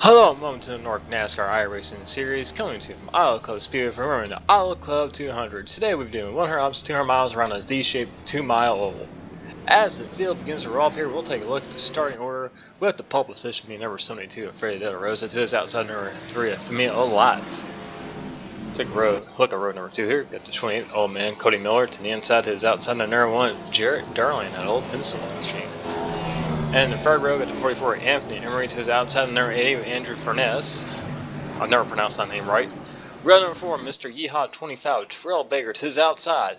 Hello and welcome to the NORC NASCAR iRacing series coming to you from Auto Club Speedway for running the Auto Club 200. Today we're doing 100 ups, 200 miles around a Z-shaped 2-mile oval. As the field begins to roll up here, we'll take a look at the starting order with the pole position being number 72 of Freddie De La Rosa to his outside number 3 of Famila Lights. Take a look at road number 2 here. Got the 28 old man Cody Miller to the inside to his outside number 1 Jarrett Darling, that old pencil machine. And in the third row, got the 44 Anthony Emery to his outside, and number 80 Andrew Furness. I've never pronounced that name right. Row number 4, Mr. Yeehaw 25 Terrell Baker to his outside.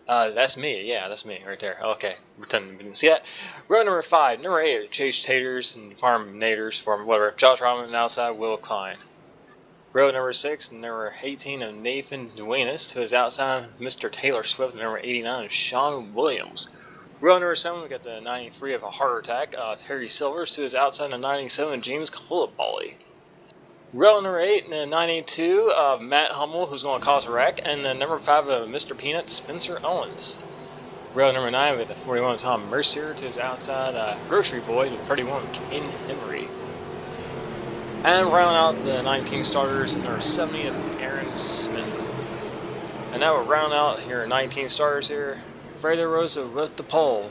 That's me, yeah, that's me right there. Okay, pretending we didn't see that. Row number 5, number 8 Chase Taters and Farm Naders, Farm whatever. Josh Robinson outside, Will Klein. Row number 6, number 18 of Nathan Duenas to his outside, Mr. Taylor Swift, and number 89 of Sean Williams. Row number 7, we got the 93 of a Heart Attack, Terry Silvers to his outside, and 97 James Coulibaly. Row number 8, and the 92 of Matt Hummel, who's going to cause a wreck, and the number 5 of Mr. Peanut, Spencer Owens. Row number 9, we got the 41 of Tom Mercier to his outside, Grocery Boy, to 31 Kane Emery. And round out the 19 starters, and number 70 of Aaron Smith. And now we'll round out here 19 starters here. Freddie De La Rosa with the pole.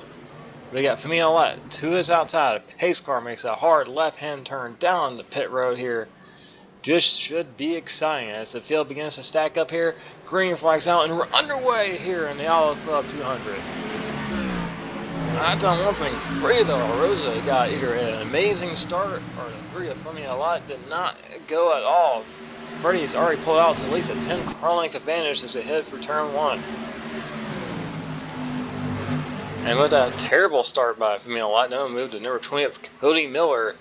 We got Famila Light to his outside. Pace car makes a hard left-hand turn down the pit road here. Just should be exciting as the field begins to stack up here. Green flags out, and we're underway here in the Auto Club 200. I'll tell one thing, Freddie De La Rosa got either an amazing start or the 3 of Famila Light did not go at all. Freddie's already pulled out to at least a 10 car length advantage as they head for turn 1. And with that terrible start by Famila Light, now moved to number 20 of Cody Miller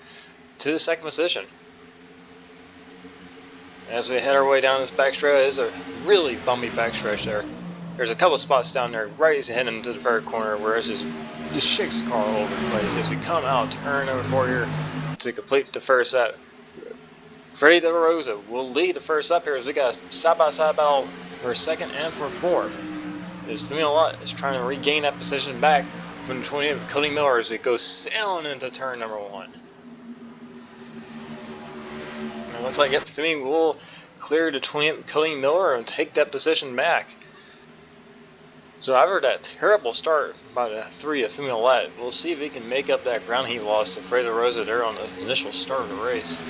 to the second position. As we head our way down this backstretch, it's a really bumpy backstretch there. There's a couple spots down there right as you head into the third corner where it just shakes the car all over the place. As we come out, turn number 4 here to complete the first set. Freddie De La Rosa will lead the first up here as we got a side-by-side battle for second and for fourth. As Famila Light is trying to regain that position back from the 20 of Cody Miller as we go sailing into turn number 1. And it looks like Famila will clear the 20 of Cody Miller and take that position back. So after that terrible start by the 3 of Famila Light, we'll see if he can make up that ground he lost to Freddie De La Rosa there on the initial start of the race.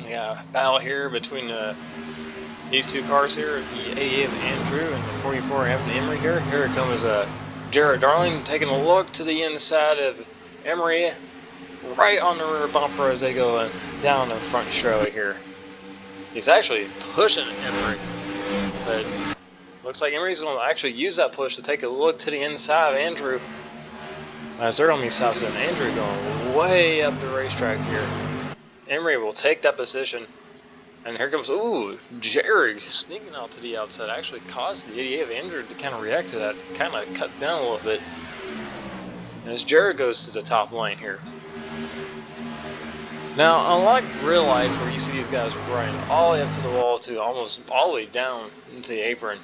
We got a battle here between these two cars here, the 88 of Andrew and the 44 Anthony Emery here. Here it comes Jarrett Darling taking a look to the inside of Emery, right on the rear bumper as they go down the front straight here. He's actually pushing Emery, but looks like Emery's going to actually use that push to take a look to the inside of Andrew. As they're going to be stops and Andrew going way up the racetrack here. Emery will take that position. And here comes, Jerry sneaking out to the outside. Actually caused the 88 of Andrew to kind of react to that, kind of cut down a little bit. And as Jared goes to the top lane here. Now, unlike real life where you see these guys running all the way up to the wall to almost all the way down into the apron,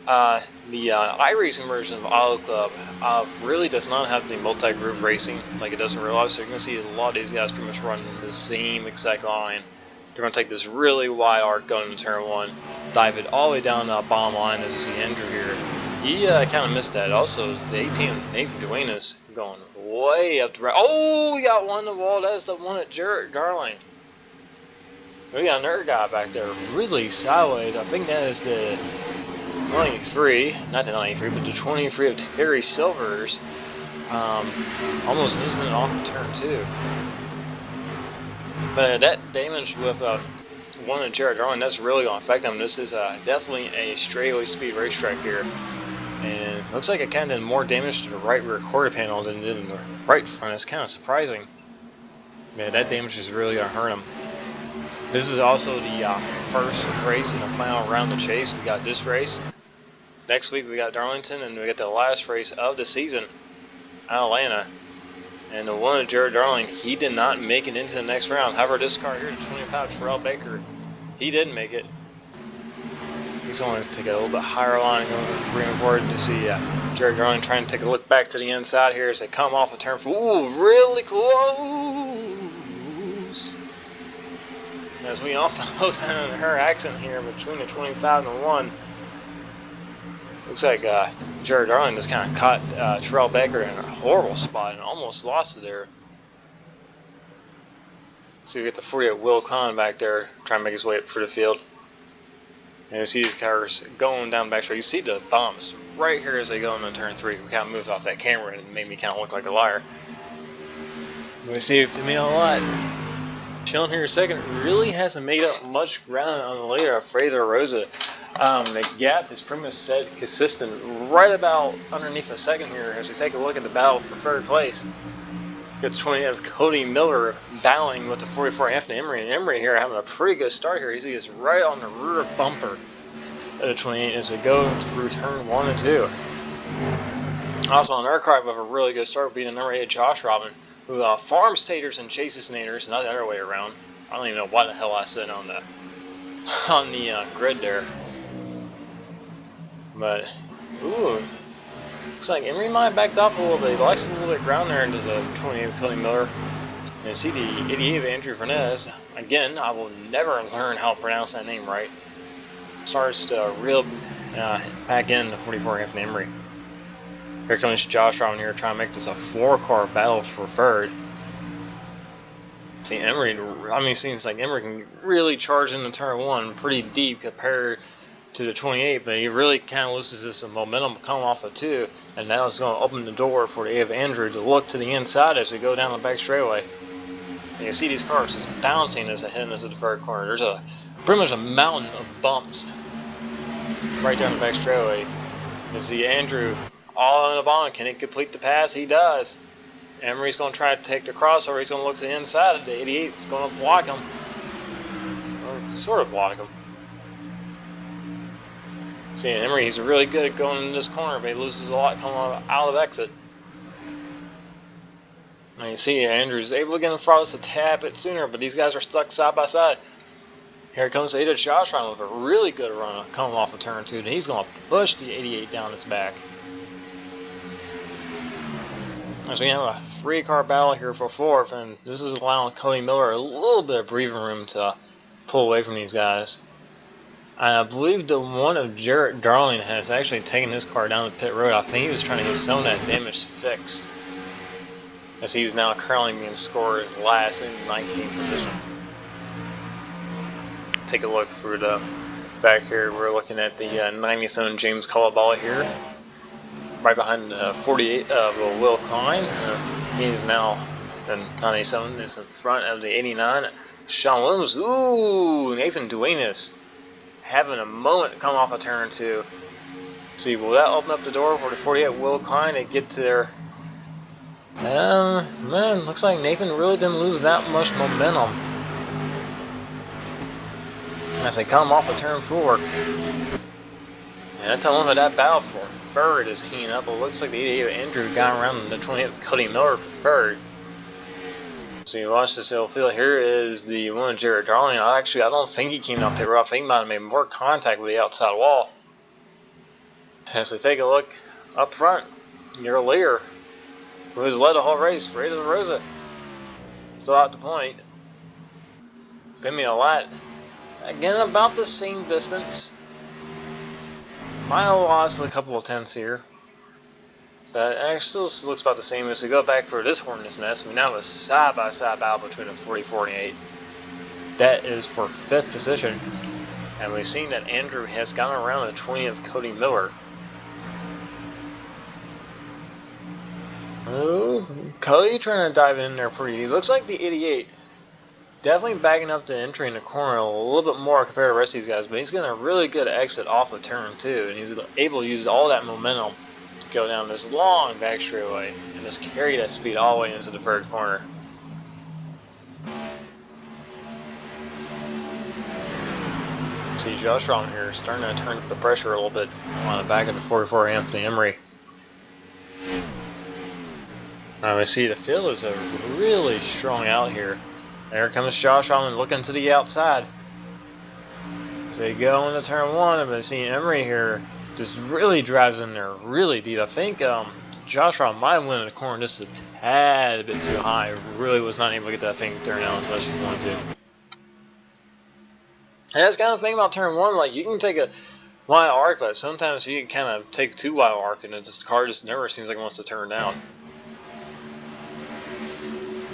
the iRacing version of Auto Club really does not have the multi-group racing like it does in real life. So you're going to see a lot of these guys pretty much running the same exact line. They're going to take this really wide arc going into turn 1, dive it all the way down the bottom line as you see Andrew here. He kind of missed that. Also, the 18 of Nathan Duenas going way up the right. Oh, we got one on the wall. That's the one at Jarrett Darling. We got another guy back there really sideways. I think that is the 93, not the 93, but the 23 of Terry Silvers. Almost losing it off in turn 2. But that damage with one of Jarrett Darling, that's really going to affect him. This is definitely a straightaway speed racetrack here. And it looks like it kind of did more damage to the right rear quarter panel than it did in the right front. It's kind of surprising. Man, that damage is really going to hurt him. This is also the first race in the final round of chase. We got this race. Next week we got Darlington, and we got the last race of the season, Atlanta. And the one of Jarrett Darling, he did not make it into the next round. However, this car here, the 25 Terrell Baker, he didn't make it. He's going to take a little bit higher line, going green forward to see Jarrett Darling trying to take a look back to the inside here as they come off a turn. Ooh, really close. as we almost had her accident here between the 25 and the 1. Looks like Jared Darling just kind of caught Terrell Baker in a horrible spot and almost lost it there. So you get the 48 Will Klein back there trying to make his way up through the field. And you see these cars going down the back straight. You see the bumps right here as they go into turn 3. We kind of moved off that camera and it made me kind of look like a liar. We see if me a lot. Chilling here a second, really hasn't made up much ground on the leader of Fraser Rosa. The gap is pretty much set consistent right about underneath a second here as we take a look at the battle for third place. Got the 20 of Cody Miller battling with the 44 Anthony Emery, and Emery here having a pretty good start here. He is right on the rear bumper of the 28 as we go through turn 1 and 2. Also on our car with a really good start beating number 8 Josh Robin, who farms taters and chases naters, not the other way around. I don't even know what the hell I said on the grid there. But ooh. Looks like Emery might have backed off a little bit. He likes a little bit of ground there into the 28 of Cody Miller. And see the 88 of Andrew Fernandez. Again, I will never learn how to pronounce that name right. Starts to reel back in the 44 Anthony Emery. Here comes Josh Robin here trying to make this a 4-car battle for third. See Emery, I mean, it seems like Emery can really charge into turn 1 pretty deep compared to the 28, but he really kind of loses this momentum coming off of 2, and now it's going to open the door for the A of Andrew to look to the inside as we go down the back straightaway. And you see these cars just bouncing as they head into the third corner. There's pretty much a mountain of bumps right down the back straightaway. You see Andrew all in the bottom. Can he complete the pass? He does. Emery's going to try to take the crossover. He's going to look to the inside of the 88. It's going to block him, or sort of block him. See, Emery, he's really good at going in this corner, but he loses a lot coming out of exit. And you see, Andrew's able to get in front of us a tad bit sooner, but these guys are stuck side by side. Here comes the 8 of Josh Ryan with a really good run coming off of turn 2, and he's going to push the 88 down his back. As we have a 3-car battle here for 4th, and this is allowing Cody Miller a little bit of breathing room to pull away from these guys. I believe the one of Jarrett Darling has actually taken his car down the pit road. I think he was trying to get some of that damage fixed, as he's now currently being scored last in 19th position. Take a look through the back here. We're looking at the 97 James Colabala here, right behind the 48 of Will Klein. He's now the 97 is in front of the 89. Sean Williams. Ooh, Nathan Duenas having a moment to come off of turn 2. See, will that open up the door for the 48 Will Klein to get to their... man, looks like Nathan really didn't lose that much momentum as they come off of turn 4. And that's how long that battle for third is heating up. It looks like the 88 of Andrew got around the 28 of Cody Miller for third. So you watch this little field. Here is the one of Jared Darling. I don't think he came down pit road. I think he might have made more contact with the outside wall. As we take a look up front, your leader, who has led the whole race, Fraser Rosa, still at the point. Femi Alat, again about the same distance. Mile lost a couple of tenths here. But it still looks about the same. As we go back for this Hornet's Nest, we now have a side-by-side battle between the 44 and 8. That is for 5th position. And we've seen that Andrew has gotten around the 20 of Cody Miller. Oh, Cody trying to dive in there pretty. It looks like the 88 definitely backing up the entry in the corner a little bit more compared to the rest of these guys. But he's getting a really good exit off of turn 2. And he's able to use all that momentum go down this long back straightaway and just carry that speed all the way into the third corner. See Josh Robin here starting to turn up the pressure a little bit on the back of the 44 Anthony Emery. We see the field is a really strong out here. There comes Josh Robin looking to the outside. As they go into turn 1, but see Emery here just really drives in there really deep. I think Josh Robin might have went in the corner just a tad bit too high. Really was not able to get that thing turned out as much as he wanted to. And that's kind of the thing about turn 1, like you can take a wide arc, but sometimes you can kind of take too wide arc and the car just never seems like it wants to turn down.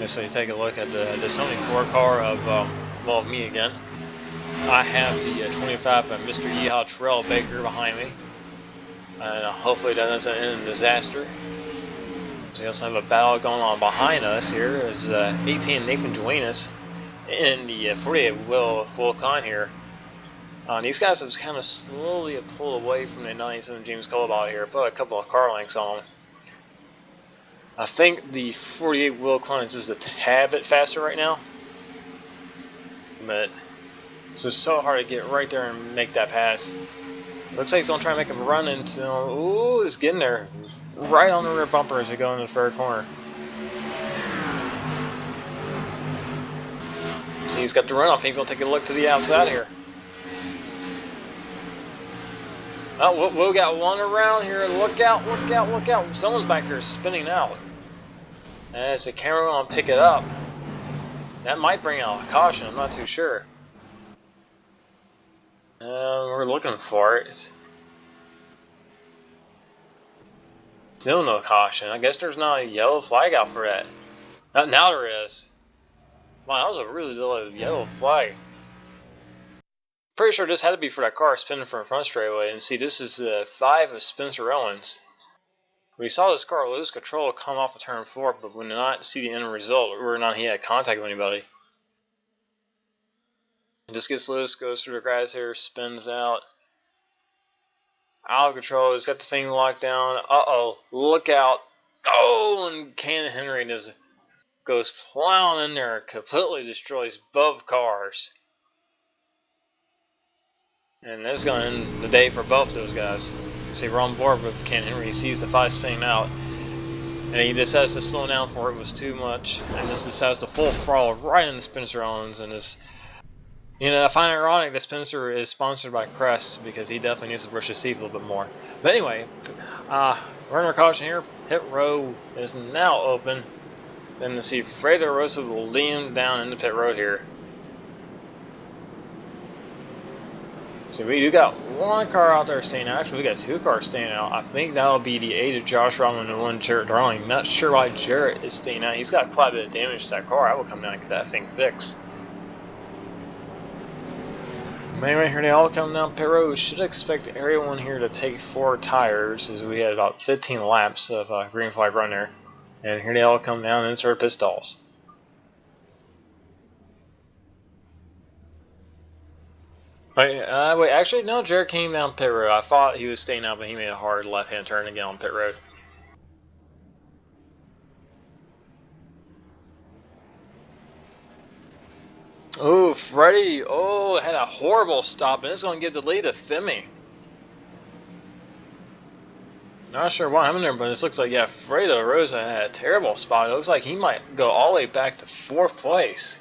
And so you take a look at the 74 car of, well, me again. I have the 25 by Mr. Yeehaw Terrell Baker behind me. And hopefully that doesn't end in disaster. So we also have a battle going on behind us here. There's 18 Nathan Duenas in the 48 Will Klein here. These guys have kind of slowly pulled away from the 97 James Colaball here. Put a couple of car lengths on them. I think the 48 Will Klein is just a tad bit faster right now. But it's just so hard to get right there and make that pass. Looks like he's going to try and make him run into... Ooh, he's getting there. Right on the rear bumper as we go into the third corner. See, he's got the run off. He's going to take a look to the outside here. Oh, we got one around here. Look out, look out, look out. Someone's back here spinning out. As the camera will pick it up. That might bring out a caution. I'm not too sure. We're looking for it. Still no caution. I guess there's not a yellow flag out for that. Now there is. Wow, that was a really little yellow flag. Pretty sure this had to be for that car spinning from the front straightaway. And see, this is 5 of Spencer Owens. We saw this car lose control come off of turn 4, but we did not see the end result, whether or not he had contact with anybody. Just gets loose, goes through the grass here, spins out. Out of control, he's got the thing locked down. Uh-oh, look out. Oh, and Ken Henry just goes plowing in there, completely destroys both cars. And this is going to end the day for both of those guys. See, we're on board with Ken Henry. He sees the 5 spinning out. And he decides to slow down for it was too much. And just decides to full throttle right into Spencer Owens. And is, you know, I find it ironic that Spencer is sponsored by Crest because he definitely needs to brush his teeth a little bit more. But anyway, runner caution here. Pit row is now open. Then to see Fredo Rosa will lead him down into pit road here. So we do got one car out there staying out. Actually, we got 2 cars staying out. I think that'll be the 8 of Josh Rodman and 1 Jarrett Darling. Not sure why Jarrett is staying out. He's got quite a bit of damage to that car. I will come down and get that thing fixed. But anyway, here they all come down pit road. We should expect everyone here to take 4 tires, as we had about 15 laps of green flag run there. And here they all come down and insert pit stalls. Wait, actually, no, Jarrett came down pit road. I thought he was staying out, but he made a hard left-hand turn again on pit road. Oh, Freddie, had a horrible stop, and it's going to give the lead to Femi. Not sure what happened there, but it looks like, yeah, Fredo Rosa had a terrible spot. It looks like he might go all the way back to 4th place.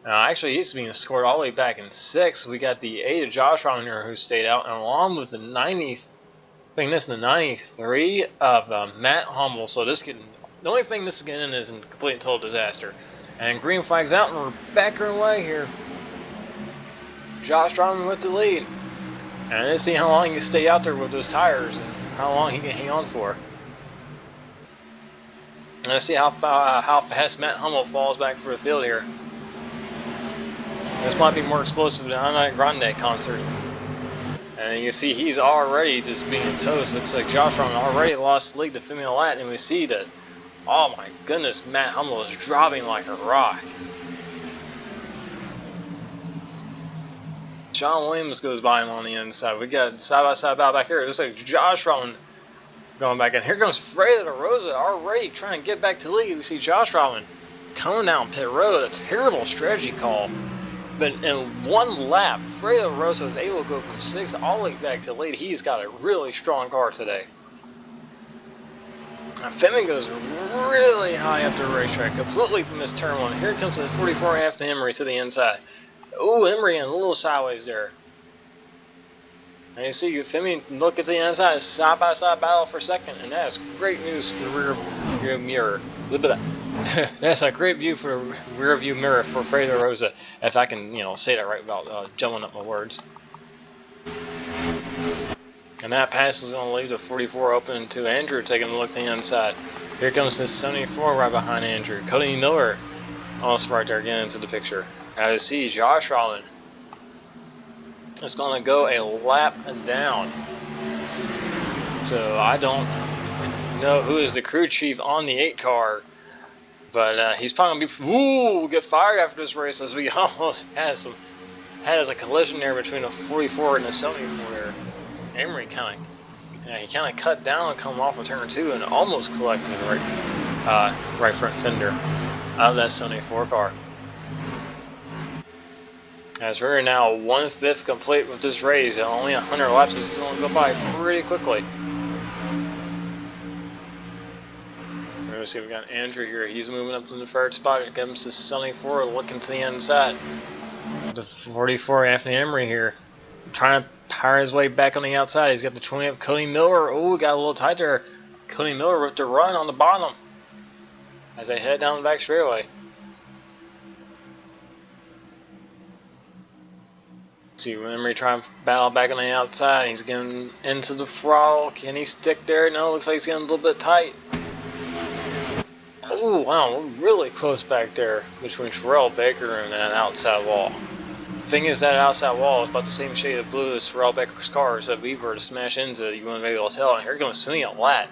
Actually, he's being scored all the way back in 6th. We got the 8 of Josh Rodman here who stayed out, and along with the 90, I think this is the 93 of Matt Hummel. So this the only thing this is getting in is a complete and total disaster. And green flag's out, and we're back our way here. Josh Rodman with the lead. And let's see how long he can stay out there with those tires and how long he can hang on for. And let's see how fast Matt Hummel falls back for the field here. This might be more explosive than Ana Grande concert. And you see he's already just being toast. Looks like Josh Rodman already lost the lead to Femi Lat, and we see that, oh my goodness, Matt Hummel is dropping like a rock. Sean Williams goes by him on the inside. We got side-by-side battle back here. It looks like Josh Rodman going back in. Here comes Fredo Rosa already trying to get back to the lead. We see Josh Rodman coming down pit road. A terrible strategy call. But in one lap, Fredo Rosa was able to go from 6th all the way back to the lead. He's got a really strong car today. Femi goes really high up the racetrack. Completely missed turn 1. Here comes the 44.5 to Emery to the inside. Oh, Emery in a little sideways there. And you see Femi look at the inside, side-by-side battle for 2nd, and that is great news for the rear mirror. Look at that. That's a great view for the rear view mirror for Fredo Rosa, if I can, say that right without jumbling up my words. And that pass is going to leave the 44 open to Andrew taking a look to the inside. Here comes this 74 right behind Andrew. Cody Miller almost right there getting into the picture. As you see, Josh Allen is going to go a lap down. So I don't know who is the crew chief on the 8 car. But he's probably going to get fired after this race, as we almost had a collision there between a 44 and a 74 there. Emery kind of cut down and come off of turn 2 and almost collected the right front fender out of that 74 car. As we're now 1/5 complete with this race, and only 100 laps is going to go by pretty quickly. Let's see, we got Andrew here. He's moving up in the third spot. Here comes the 74 looking to the inside. The 44, Anthony Emery here, trying to power his way back on the outside. He's got the 20 up Cody Miller. Oh, got a little tight there. Cody Miller with the run on the bottom as they head down the back straightaway. See, Emery trying to battle back on the outside. He's getting into the throttle. Can he stick there? No, looks like he's getting a little bit tight. Oh, wow, really close back there between Terrell Baker and that outside wall. Thing is, that outside wall is about the same shade of blue as Terrell Baker's car, so if we were to smash into it, you wouldn't be able to tell. And here comes Swinging Out Lat,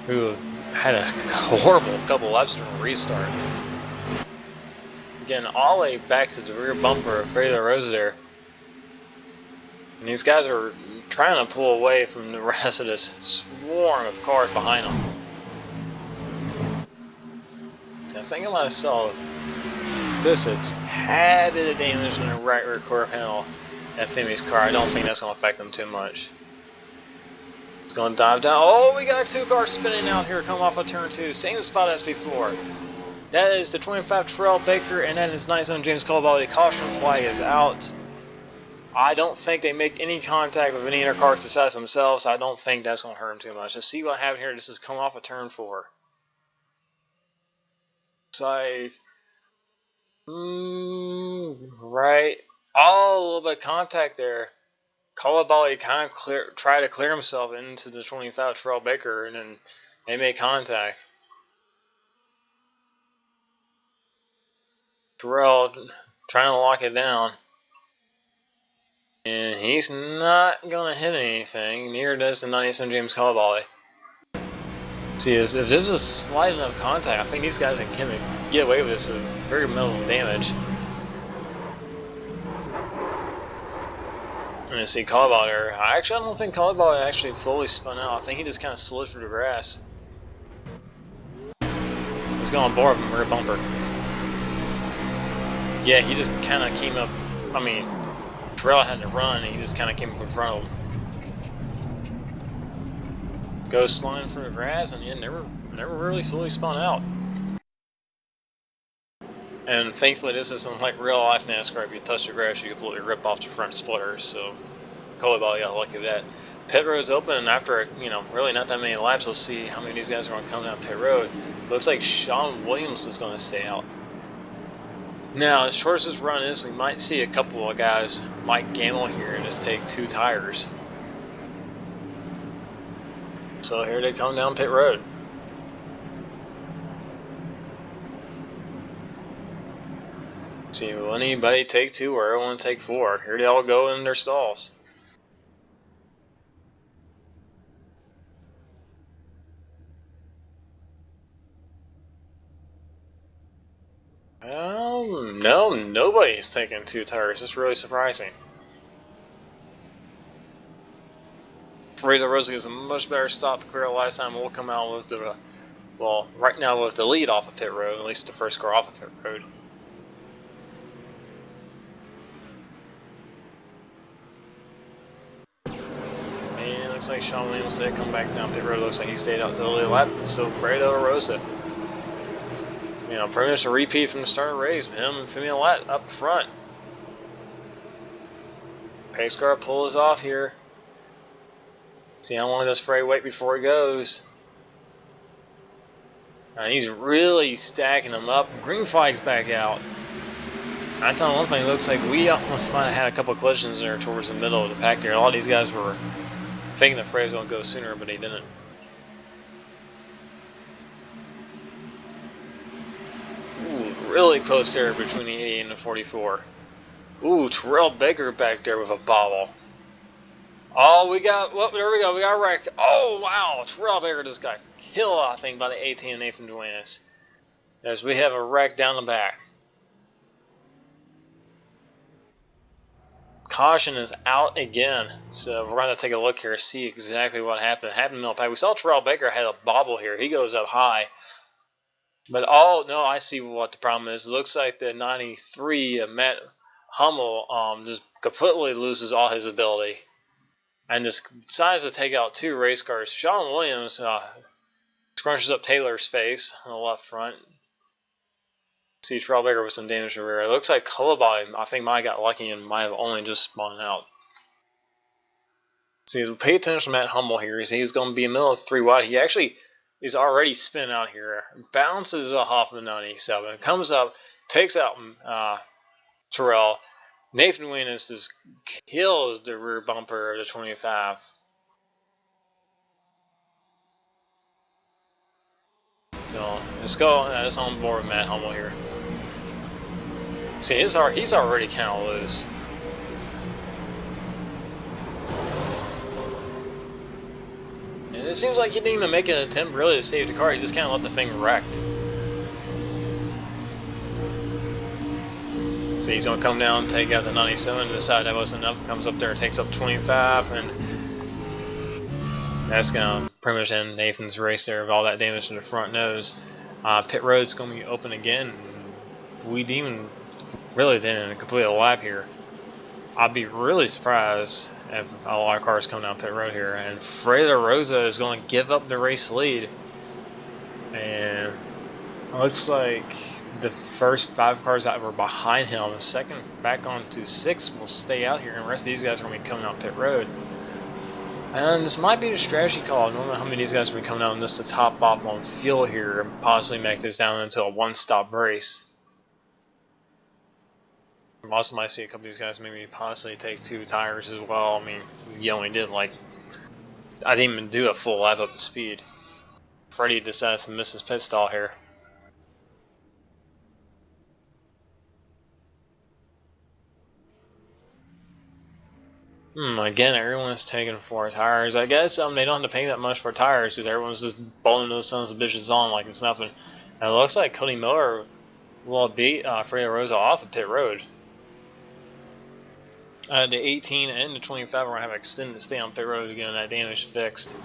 who had a horrible couple laps during the restart. Getting all the way back to the rear bumper of Fredo Rosa there. And these guys are trying to pull away from the rest of this swarm of cars behind them. I think I might have saw this a tad bit of damage in the right rear quarter panel at Femi's car. I don't think that's going to affect them too much. It's going to dive down. Oh, we got 2 cars spinning out here, come off of turn 2. Same spot as before. That is the 25 Terrell Baker, and that is 97 James Caldwell. The caution flag is out. I don't think they make any contact with any other cars besides themselves. I don't think that's going to hurt them too much. Let's see what happened here. This is come off of turn 4. Side, right. Oh, a little bit of contact there. Colabali kind of tried to clear himself into the 25 Terrell Baker, and then they made contact. Terrell trying to lock it down, and he's not going to hit anything. Neither does the 97 James Colabali. See, if this is slight enough contact, I think these guys can get away with this with very minimal damage. And see Colabali there. I don't think Colabali actually fully spun out. I think he just kind of slid through the grass. He's going board from rear bumper. Yeah, he just kind of came up. I mean, Terrell had to run, and he just kind of came up in front of him. Goes sliding through the grass, and yeah, never really fully spun out. And thankfully, this isn't like real life NASCAR. If you touch the grass, you completely rip off the front splitters. So, Colabali got lucky with that. Pit road's open, and after really not that many laps, we'll see how many of these guys are going to come down pit road. Looks like Sean Williams was going to stay out. Now, as short as this run is, we might see a couple of guys might gamble here and just take 2 tires. So here they come down pit road. See, will anybody take 2 or everyone take 4? Here they all go in their stalls. No, nobody's taking 2 tires. It's really surprising. Fredo Rosa gets a much better stop to clear last time. We'll come out with the, well, right now with the lead off of pit road, at least the first car off of pit road. And it looks like Sean Williams did come back down pit road. Looks like he stayed out to the lead lap. So Fredo Rosa, pretty much a repeat from the start of the race. Him and Femi Lat up front. Pace car pulls off here. See how long does Frey wait before he goes. He's really stacking them up. Green flag's back out. I tell you one thing, it looks like we almost might have had a couple of collisions there towards the middle of the pack there. A lot of these guys were thinking the fray was going to go sooner, but he didn't. Ooh, really close there between the 80 and the 44. Ooh, Terrell Baker back there with a bobble. Oh, we got, well, there we go, we got wrecked. Oh, wow, Terrell Baker just got killed, I think, by the 18 and Nathan Duenas. As we have a wreck down the back. Caution is out again, so we're going to take a look here, see exactly what happened. It happened in the pack. We saw Terrell Baker had a bobble here. He goes up high. But no, I see what the problem is. It looks like the 93 Matt Hummel just completely loses all his ability. And just decides to take out two race cars. Sean Williams scrunches up Taylor's face on the left front. See Terrell Baker with some damage to the rear. It looks like Colabody, I think, might have got lucky and might have only just spawned out. See, pay attention to Matt Hummel here. He's going to be in the middle of 3 wide. He actually is already spinning out here. Bounces off the 97. Comes up, takes out Terrell. Nathan Duenas just kills the rear bumper of the 25. So let's go. That's on board with Matt Hummel here. See, he's already kind of loose. And it seems like he didn't even make an attempt really to save the car. He just kind of let the thing wrecked. So he's going to come down, take out the 97, decide that wasn't enough, comes up there, takes up 25, and that's going to pretty much end Nathan's race there with all that damage to the front nose. Pit road's going to be open again. We didn't really didn't complete a lap here. I'd be really surprised if a lot of cars come down pit road here. And Fredo Rosa is going to give up the race lead. And it looks like the first 5 cars that were behind him, the second back on to 6 will stay out here, and the rest of these guys are going to be coming out pit road. And this might be the strategy call. I don't know how many of these guys will be coming out just to top off on fuel here and possibly make this down into a one-stop race. I also might see a couple of these guys maybe possibly take 2 tires as well. I mean, you only did I didn't even do a full lap up to speed. Freddie decides to miss his pit stall here. Again, everyone's taking 4 tires. I guess they don't have to pay that much for tires because everyone's just bowling those sons of bitches on like it's nothing. And it looks like Cody Miller will beat Fredo Rosa off of pit road. The 18 and the 25 are going to have to extend to stay on pit road to get that damage fixed.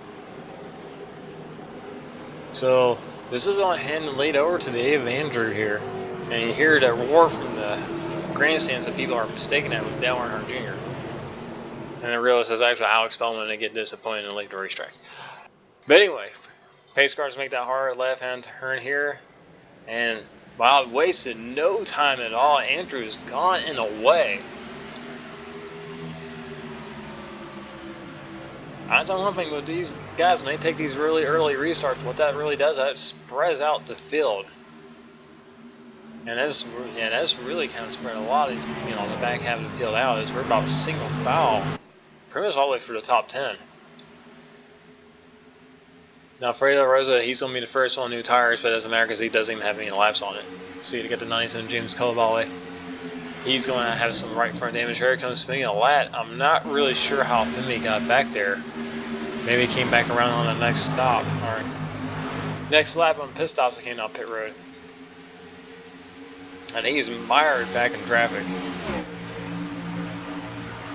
So this is going to hand the lead over to Dave Andrew here. And you hear that roar from the grandstands that people are mistaken that with Dale Earnhardt Jr. And I realize it's actually Alex Bowman to get disappointed in the late racetrack. But anyway, pace cars make that hard left-hand turn here. And wow, it wasted no time at all. Andrew's gone and away. I tell you one thing with these guys, when they take these really early restarts, what that really does, that spreads out the field. And that's really kind of spread a lot of these, the back half of the field out. As we're about single foul, pretty much all the way through the top 10. Now Fredo Rosa, he's going to be the first one on new tires, but it doesn't matter because he doesn't even have any laps on it. See, to get the 97 James Colabale, he's going to have some right front damage. Here comes Femi Lat. I'm not really sure how Femi got back there. Maybe he came back around on the next stop, or next lap on pit stops that came down pit road. And he's mired back in traffic.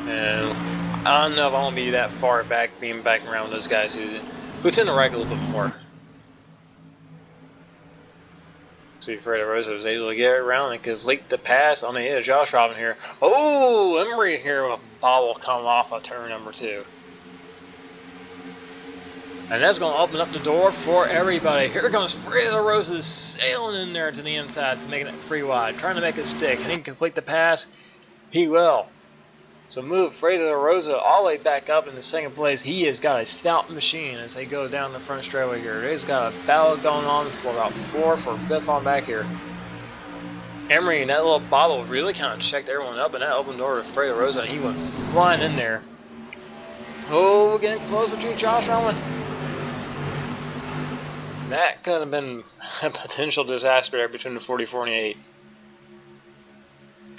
And I don't know if I want to be that far back, being back around those guys who tend to wreck a little bit more. See, Fredo Rosa was able to get around and complete the pass on the head of Josh Robin here. Oh, Emery here with a bobble coming off of turn number 2. And that's going to open up the door for everybody. Here comes Fredo Rosa sailing in there to the inside to make it free wide, trying to make it stick. And he can complete the pass. He will. So move Fredo Rosa all the way back up in the second place. He has got a stout machine as they go down the front straightaway here. They've got a battle going on for about 4th or 5th on back here. Emery and that little bottle really kind of checked everyone up, and that opened door to Fredo Rosa, and he went flying in there. Oh, we're getting close between Josh Rowan. That could have been a potential disaster there between the 44 and the 8.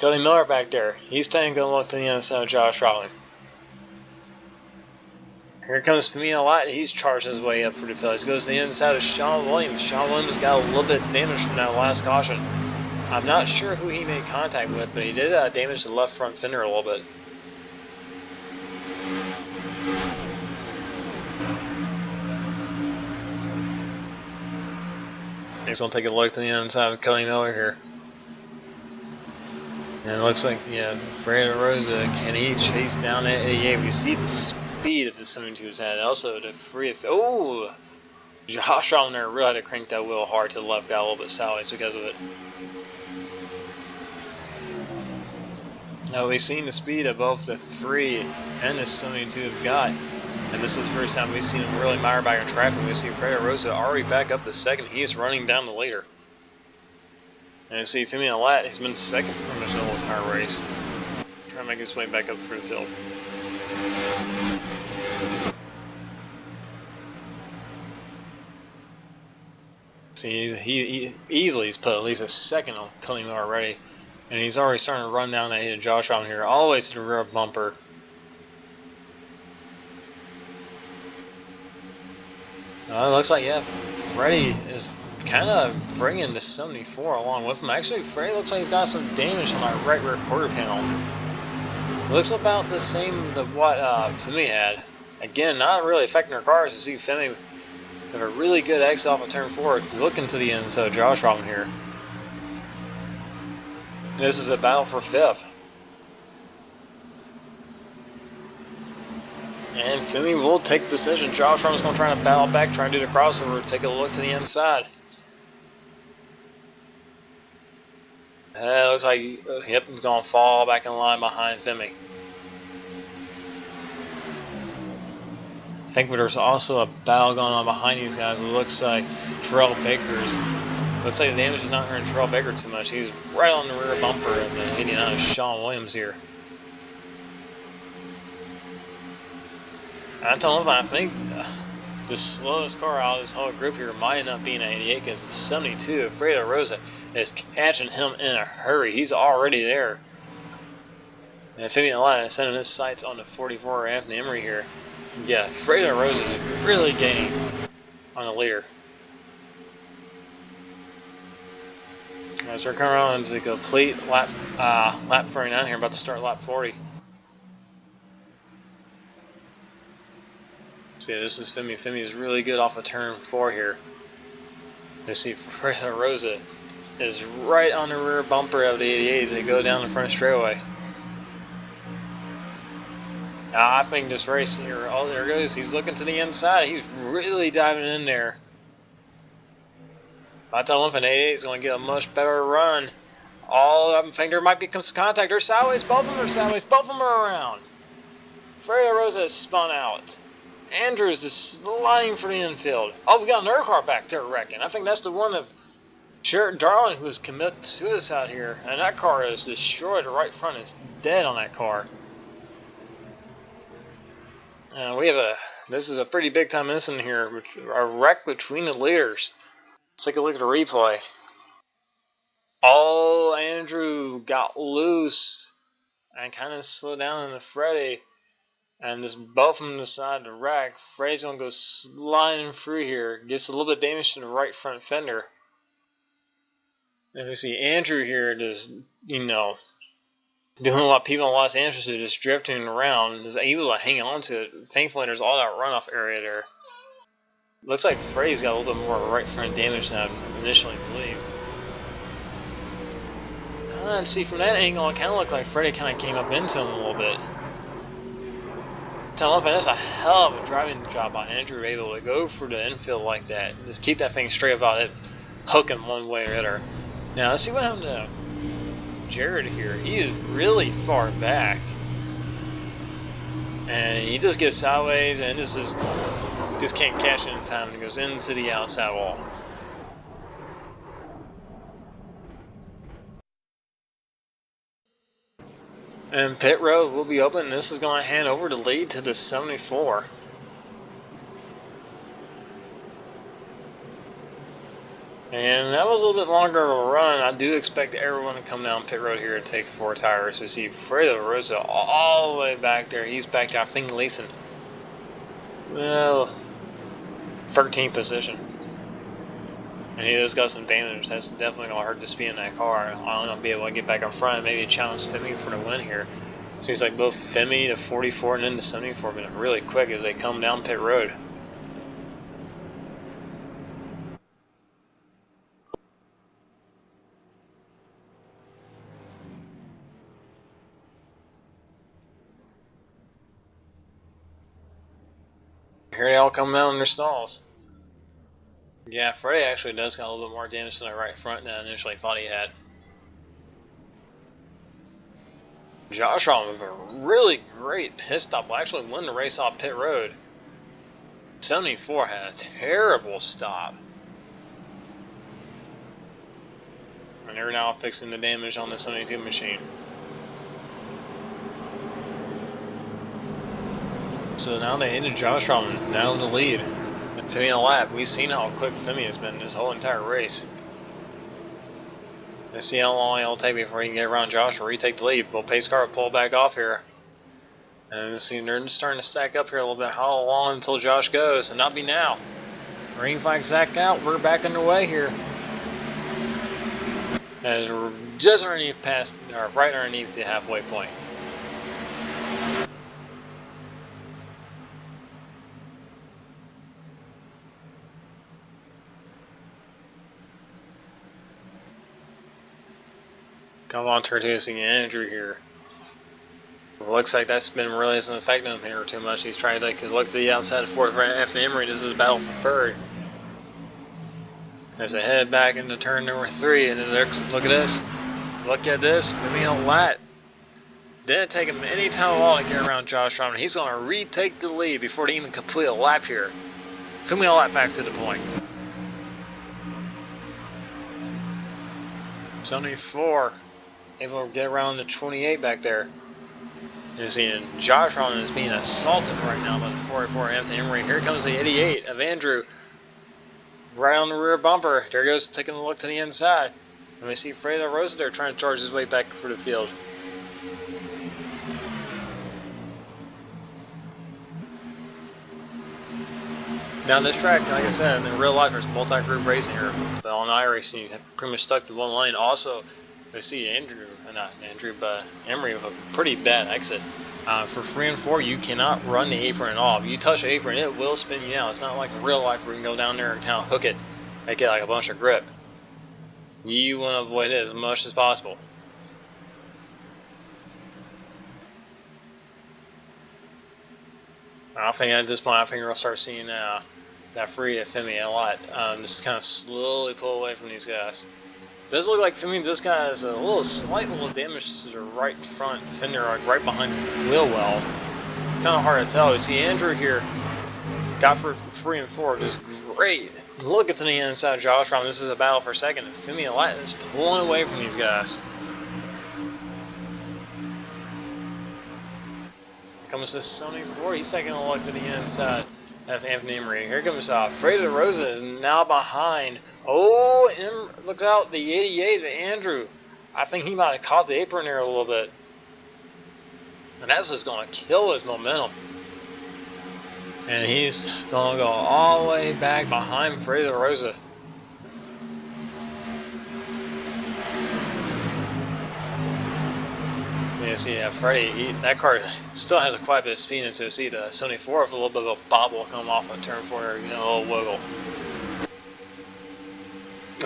Cody Miller back there. He's staying good look to the inside of Josh Rowan. Here comes Famina Light. He's charged his way up for the field. He goes to the inside of Sean Williams. Sean Williams got a little bit damaged from that last caution. I'm not sure who he made contact with, but he did damage the left front fender a little bit. He's going to take a look to the inside of Cody Miller here. And it looks like, yeah, Fredo Rosa, can he chase down that 88? We see the speed that the 72's had. Also, the free. Oh! Josh on there really had to crank that wheel hard to the left, got a little bit sideways because of it. Now, we've seen the speed of both the 3 and the 72 have got. And this is the first time we've seen him really mire back in traffic. We see Fredo Rosa already back up to second. He is running down the leader. And you see Famina Lat, he's been second pretty much the whole entire race. Trying to make his way back up through the field. See, he easily has put at least a second on Cody Miller already. And he's already starting to run down that hit of Josh Rowan here, all the way to the rear bumper. It looks like, yeah, Freddie is kind of bringing the 74 along with him. Actually, Freddie looks like he's got some damage on that right rear quarter panel. Looks about the same to what Femi had. Again, not really affecting her cars. You see Femi have a really good exit off of turn 4, looking to the end, so Josh Rowan here. This is a battle for 5th. And Femi will take position. Josh Rowan's going to try to battle back, try to do the crossover, take a look to the inside. Looks like yep, he's going to fall back in line behind Femi. I think there's also a battle going on behind these guys. It looks like Terrell Baker's. Looks like the damage is not hurting Terrell Baker too much. He's right on the rear bumper of the 89 of Sean Williams here. I told him I think the slowest car out of this whole group here might end up being an 88 because the 72 of Fredo Rosa is catching him in a hurry. He's already there. And Fabian Lyon is sending his sights on the 44 Anthony Emery here. Yeah, Fredo Rosa is really gaining on the leader. As we're coming around to complete lap 39 here, about to start lap 40. See, this is Femi. Femi is really good off of turn 4 here. You see, Fredo Rosa is right on the rear bumper of the 88 as they go down the front straightaway. Now, I think this race here, oh, there goes. He's looking to the inside. He's really diving in there. I tell him if an 88 is going to get a much better run. All of them think there might be some contact. They're sideways. Both of them are sideways. Both of them are around. Fredo Rosa has spun out. Andrews is sliding for the infield. Oh, we got an NORC back there wrecking. I think that's the one of Jared Darling who has committed suicide here. And that car is destroyed. The right front is dead on that car. This is a pretty big time incident here. A wreck between the leaders. Let's take a look at the replay. Oh, Andrew got loose and kind of slowed down into Freddie. And just both of them decide to wreck. Freddie's going to go sliding through here. Gets a little bit of damage to the right front fender. And we see Andrew here just, doing what people in Los Angeles do, just drifting around. Is able to hang on to it. Thankfully, there's all that runoff area there. Looks like Freddie's got a little bit more right front damage than I initially believed. And see, from that angle, it kind of looked like Freddie kind of came up into him a little bit. Tell him that's a hell of a driving job by Andrew, able to go for the infield like that. Just keep that thing straight about it, hooking one way or the other. Now, let's see what happened to Jared here. He is really far back. And he just gets sideways and just can't catch it in time, and goes into the outside wall. And pit road will be open. This is going to hand over the lead to the 74. And that was a little bit longer of a run. I do expect everyone to come down pit road here and take 4 tires. We see Fredo Rosa all the way back there. He's back there. I think Leeson. Well, 13th position. And he just got some damage. That's definitely going to hurt the speed in that car. I don't know if he'll be able to get back up front and maybe challenge Femi for the win here. Seems like both Femi, the 44, and then the 74 have been really quick as they come down pit road. Here they all come out in their stalls. Yeah, Freddie actually does got a little bit more damage to the right front than I initially thought he had. Josh Rahm with a really great pit stop will actually win the race off pit road. 74 had a terrible stop. And they're now fixing the damage on the 72 machine. So now they ended Josh Rahm now in the lead. And Femi on the lap. We've seen how quick Femi has been this whole entire race. Let's see how long it'll take before he can get around Josh or retake the lead. Will pace car pull back off here. And let's see, they're starting to stack up here a little bit. How long until Josh goes? And not be now. Green flag sacked out. We're back underway here. As we're just underneath past, or right underneath the halfway point. Come on, Tertusi Andrew here. It looks like that's been really isn't affecting him here too much. He's trying to look to the outside of fourth right after Emery. This is a battle for third. As they head back into turn number 3, and then look at this. Look at this. Femi on lat. Didn't take him any time at all to get around Josh Rahm. He's going to retake the lead before they even complete a lap here. Femi on lat back to the point. 74. Able to get around the 28 back there. You're seeing Josh Rahm is being assaulted right now by the 44 Anthony Emery. Here comes the 88 of Andrew. Right on the rear bumper. There goes taking a look to the inside. And we see Fredo Rosa there trying to charge his way back for the field. Now this track, like I said, in real life there's multi-group racing here. But on iRacing you pretty much stuck to one lane. Also, we see Emery with a pretty bad exit. For 3 and 4, you cannot run the apron at all. If you touch the apron, it will spin you out. It's not like in real life where you can go down there and kind of hook it, make it like a bunch of grip. You want to avoid it as much as possible. I think at this point, we'll start seeing that free at Femi a lot. Just kind of slowly pull away from these guys. Does look like Femi just got a slight little damage to the right front fender, like right behind the wheel well. Kind of hard to tell. You see Andrew here got for 3 and 4, just great. Look at to the inside of Josh Rahm. This is a battle for second. Femi Alatin is pulling away from these guys. Here comes this 74. He's taking a look to the inside of Anthony Emery. Here comes Fredo Rosa is now behind. Oh, and looks out the 88 of Andrew. I think he might have caught the apron there a little bit. And that's just going to kill his momentum. And he's going to go all the way back behind Fredo Rosa. You see, Freddie, that car still has quite a bit of speed into it. See the 74 with a little bit of a bobble coming off of turn 4, a little wiggle.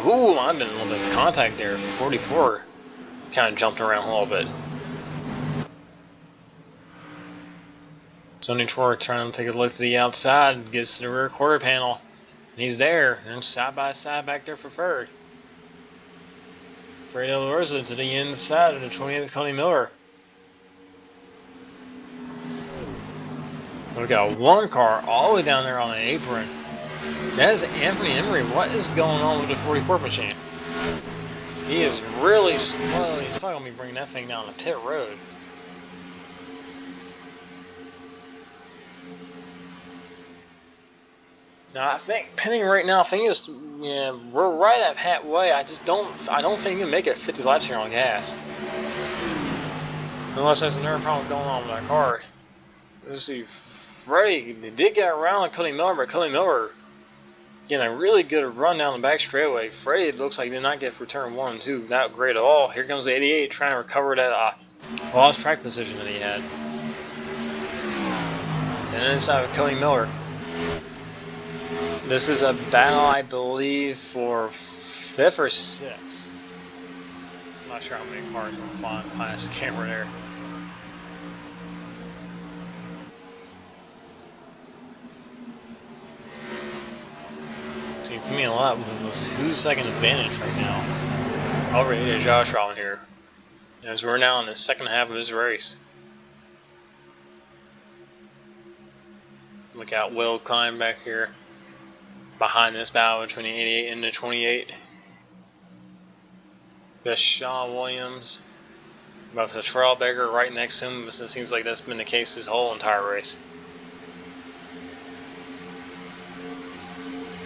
Ooh, might have been a little bit of contact there. 44 kind of jumped around a little bit. 74 trying to take a look to the outside, gets to the rear quarter panel, and he's there, and side by side back there for third. Fredo Rosa to the inside of the 28 of Coney Miller. We got one car all the way down there on the apron. That is Anthony Emery. What is going on with the 44 machine? He is really slow. He's probably going to be bringing that thing down the pit road. Now I think pinning right now, I think it's, yeah, we're right at halfway. I don't think you can make it 50 laps here on gas. Unless there's another problem going on with that car. Let's see, Freddie did get around Cody Miller, but Cody Miller getting a really good run down the back straightaway. Freddie looks like he did not get for turn 1 and 2. Not great at all. Here comes the 88 trying to recover that lost track position that he had. And inside of Cody Miller. This is a battle, I believe, for 5th or 6th. I'm not sure how many cars will flying past the camera there. See, for me a lot with this 2-second advantage right now. Over to Josh Rowan here. As we're now in the second half of this race. Look out, Will Klein back here. Behind this battle between the 88 and the 28. Got Shawn Williams. But the Trailbreaker right next to him. It seems like that's been the case this whole entire race.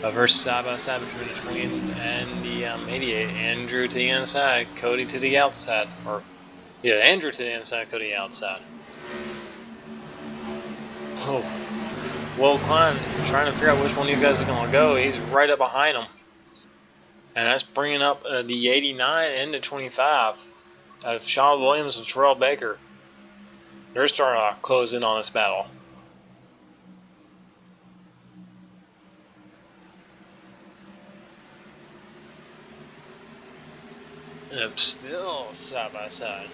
Versus side by side between the 28 and the 88. Andrew to the inside, Cody to the outside. Or, yeah, Andrew to the inside, Cody outside. Oh. Will Klein trying to figure out which one of these guys is going to go. He's right up behind him. And that's bringing up the 89 and the 25 of Shawn Williams and Terrell Baker. They're starting to close in on this battle. And still side by side.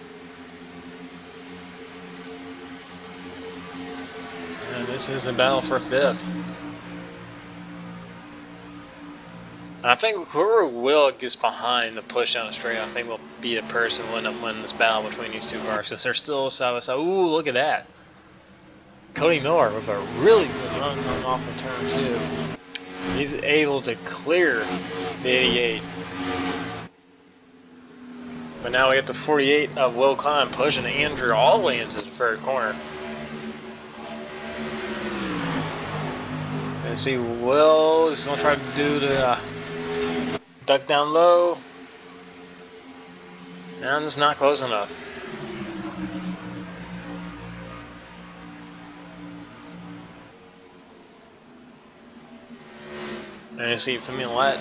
And this is a battle for 5th. I think whoever Will gets behind the push down the straight, I think will be the person who will end up winning this battle between these two cars. Because they're still side by side. Ooh, look at that. Cody Miller with a really good run coming off of turn 2. He's able to clear the 88. But now we get the 48 of Will Klein pushing Andrew all the way into the third corner. And see, Will is going to try to do the duck down low. And it's not close enough. And you see, Familette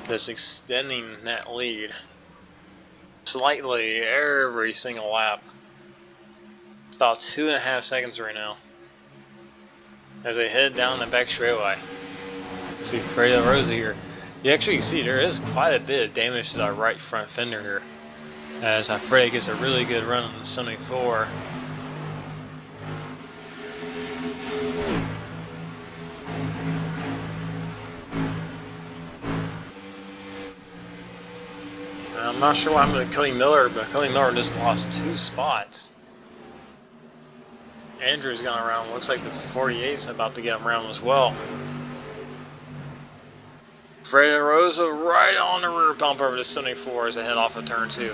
just extending that lead slightly every single lap. About 2.5 seconds right now. As they head down the back straightaway. See Fredo Rosa here. You actually see there is quite a bit of damage to that right front fender here. As Fredo gets a really good run on the 74. I'm not sure what happened to Cody Miller, but Cody Miller just lost 2 spots. Andrew's gone around. Looks like the 48's about to get him around as well. Fredo Rosa right on the rear bump over the 74 as they head off of turn 2.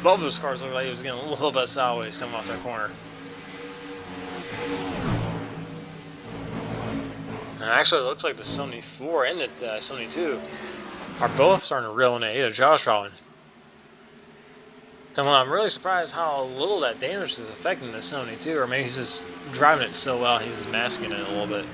Both of those cars look like he was getting a little bit sideways coming off that corner. And actually, it looks like the 74 and the 72 are both starting to reel in either Josh Rowan. So I'm really surprised how little that damage is affecting the 72, or maybe he's just driving it so well he's just masking it a little bit.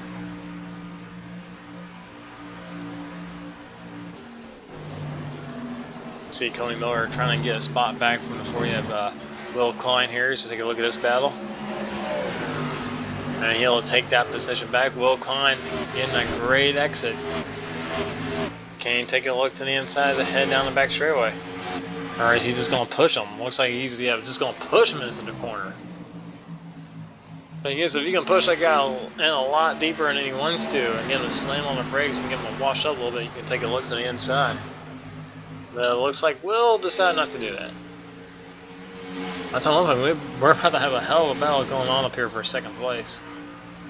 See Cody Miller trying to get a spot back from before you have Will Klein here, so take a look at this battle. And he'll take that position back. Will Klein getting a great exit. Can take a look to the inside as they head down the back straightaway. Or is he just going to push him? Looks like he's just going to push him into the corner. But I guess if you can push that guy in a lot deeper than he wants to and get him to slam on the brakes and get him to wash up a little bit, you can take a look to the inside. But it looks like we'll decide not to do that. I don't know, we're about to have a hell of a battle going on up here for second place.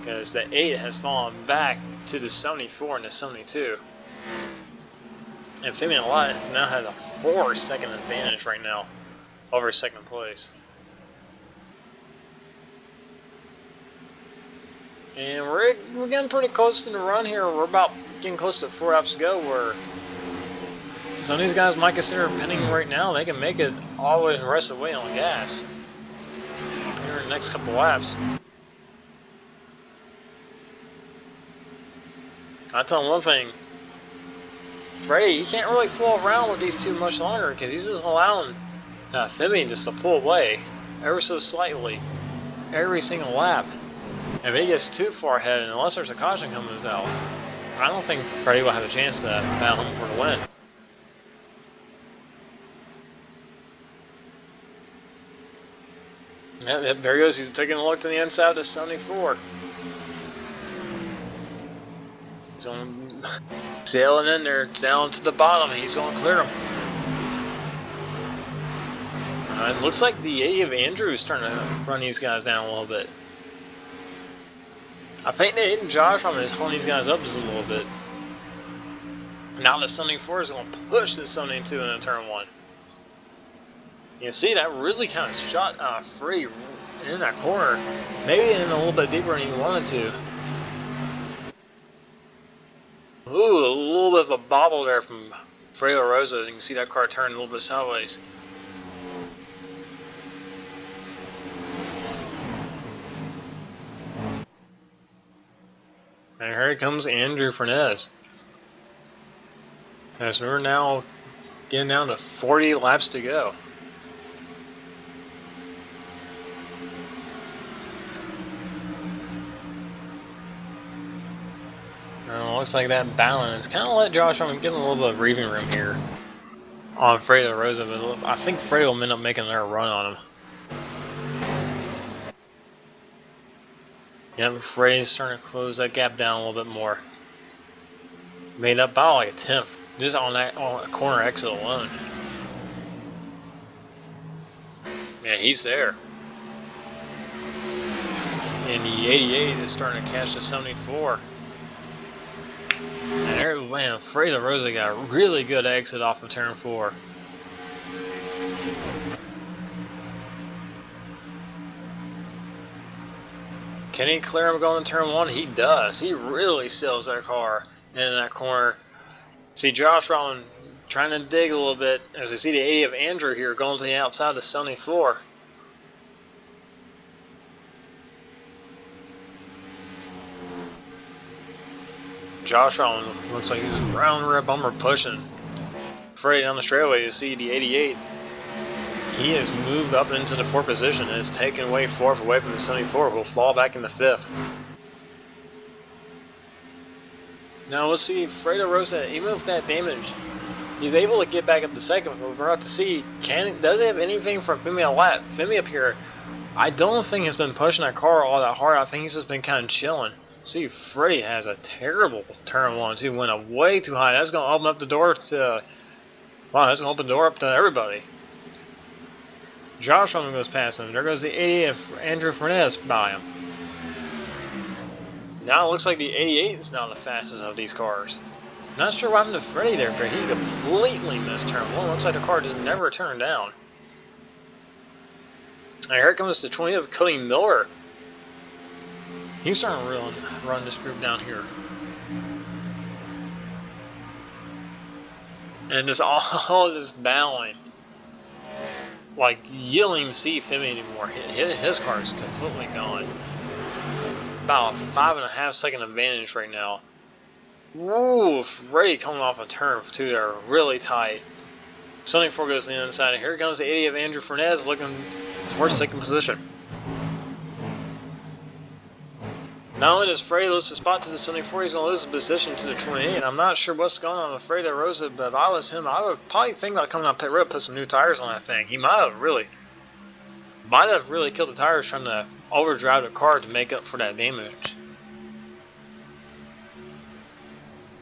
because the 8 has fallen back to the 74 and the 72. And Fabian Alliance now has a 4-second advantage right now over second place. And we're getting pretty close to the run here. We're about getting close to 4 laps to go, where some of these guys might consider pinning right now. They can make it all the way the rest of the way on gas here in the next couple laps. I tell him one thing, Freddie, you can't really fool around with these two much longer, because he's just allowing Fabian just to pull away ever so slightly every single lap. If he gets too far ahead, and unless there's a caution coming out, I don't think Freddie will have a chance to battle him for the win. Yep, there he goes. He's taking a look to the inside of the 74. He's on sailing in there down to the bottom. He's going to clear him. It looks like the 80 of Andrew is starting to run these guys down a little bit. I think the 8 and Josh is holding these guys up just a little bit. Now the 74 is going to push the 72 into turn 1. You can see that really kind of shot free in that corner. Maybe in a little bit deeper than he wanted to. Ooh, a little bit of a bobble there from Fredo Rosa. You can see that car turn a little bit sideways. And here comes Andrew Fernandez. As we're now getting down to 40 laps to go. Looks like that balance kind of let Josh get a little bit of breathing room here on Fredo Rosa, but I think Fredo will end up making another run on him. Yep, Fredo's starting to close that gap down a little bit more. Made up by like a 10th, just on that corner exit alone. Yeah, he's there. And the 88 is starting to catch the 74. And there, man, Fredo Rosa got a really good exit off of turn 4. Can he clear him going to turn 1? He does. He really sells that car in that corner. See Josh Rowan trying to dig a little bit. As we see the 80 of Andrew here going to the outside of the 74. Josh Rowan looks like he's round red bumper pushing Freddie down the straightaway. You see the 88. He has moved up into the 4th position and has taken away 4th away from the 74, who will fall back in the 5th. Now we'll see Fredo Rosa, even with that damage, he's able to get back up to 2nd, but we're about to see, does he have anything for Femi on lap? Femi up here, I don't think has been pushing that car all that hard. I think he's just been kind of chilling. See, Freddie has a terrible turn 1 too, went up way too high. That's going to open up the door to, wow, that's going to open the door up to everybody. Josh Roman goes past him. There goes the 80 of Andrew Fernandez by him. Now it looks like the 88 is now the fastest of these cars. Not sure what happened to Freddie there, but he completely missed turn 1. Looks like the car just never turned down. And here comes the 20 of Cody Miller. He's starting to run this group down here. And just all this battling. Like, you don't even see Femi anymore. His car is completely gone. About a 5.5 second advantage right now. Woo! Freddie coming off a turn 2 there, really tight. 74 goes to the inside, and here comes the 80 of Andrew Fernandez looking for 2nd position. Not only does Freddie lose the spot to the 74, he's going to lose the position to the 28. I'm not sure what's going on with Fredo Rosa, but if I was him, I would probably think about coming out pit road, put some new tires on that thing. He might have really killed the tires trying to overdrive the car to make up for that damage.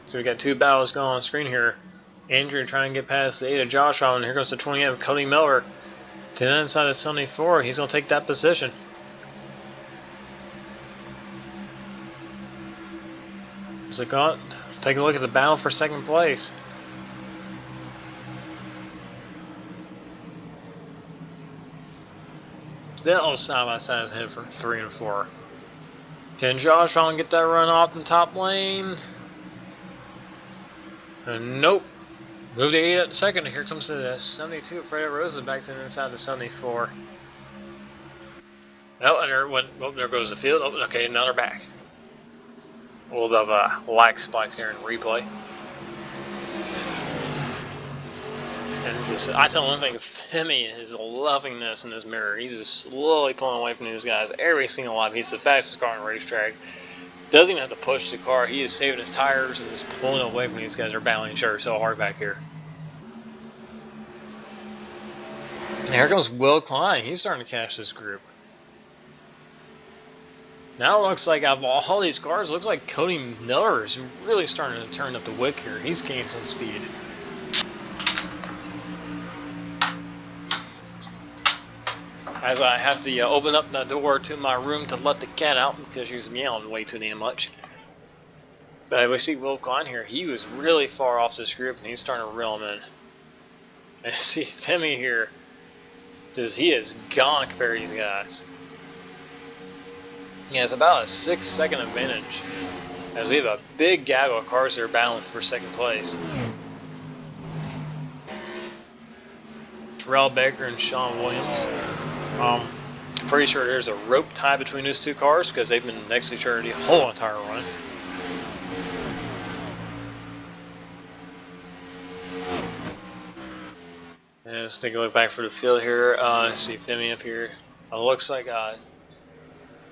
So we got 2 battles going on screen here. Andrew trying to get past the 8 of Josh Allen. Here goes the 28 of Cody Miller. To the inside of 74, he's going to take that position. So go take a look at the battle for second place. Still side by side hit for 3 and 4. Can Josh try and get that run off in top lane? Nope. Move to 8 at the second. Here comes the 72. Fredo Rosa back to the inside the 74. Oh, and there goes the field. Oh, okay, now they're back. A little bit of a lag spike there in replay. And this, I tell one thing, Femi is loving this in his mirror. He's just slowly pulling away from these guys every single lap. He's the fastest car on the racetrack. Doesn't even have to push the car. He is saving his tires and just pulling away from these guys. They're battling each other so hard back here. And here comes Will Klein. He's starting to catch this group. Now it looks like out of all these cars, it looks like Cody Miller is really starting to turn up the wick here. He's gaining some speed. As I have to open up the door to my room to let the cat out because she was meowing way too damn much. But we see Will Klein here. He was really far off this group and he's starting to reel him in. And see Femi here. He is gone compared to these guys. He has about a 6-second advantage. As we have a big gaggle of cars that are battling for second place. Terrell Baker and Sean Williams. Pretty sure there's a rope tie between those two cars because they've been next to each other the whole entire run. And let's take a look back for the field here. See Femi up here. It looks like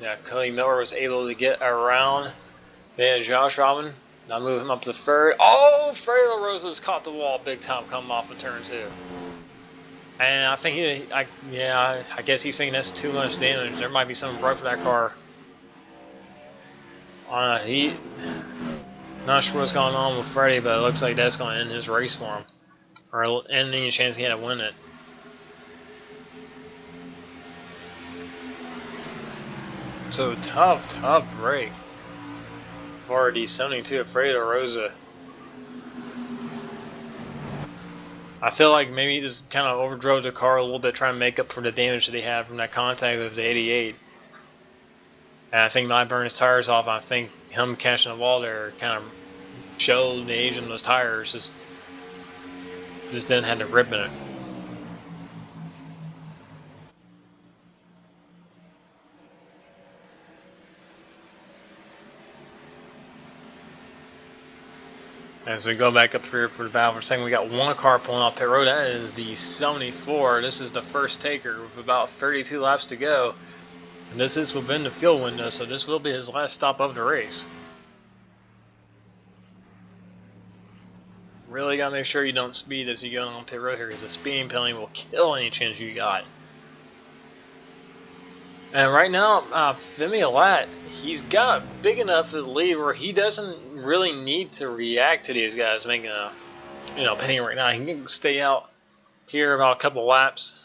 yeah, Cody Miller was able to get around. Then Josh Robin. Now move him up to third. Oh, Fredo Rosa's caught the wall big time coming off of turn 2. And I think I guess he's thinking that's too much damage. There might be something broke for that car. Not sure what's going on with Freddie, but it looks like that's going to end his race for him, or end any chance he had to win it. So tough break for the 72 of Fredo Rosa. I feel like maybe he just kind of overdrove the car a little bit, trying to make up for the damage that he had from that contact with the 88. And I think might burn his tires off. I think him catching the wall there kind of showed the age of those tires. Just didn't have the grip in it. As we go back up here for the battle for a second, we got one car pulling off pit road. That is the 74. This is the first taker with about 32 laps to go. And this is within the field window, so this will be his last stop of the race. Really got to make sure you don't speed as you go on pit road here, because the speeding penalty will kill any chance you got. And right now, Femi Alat, he's got a big enough lead where he doesn't really need to react to these guys making a, pitting right now. He can stay out here about a couple laps.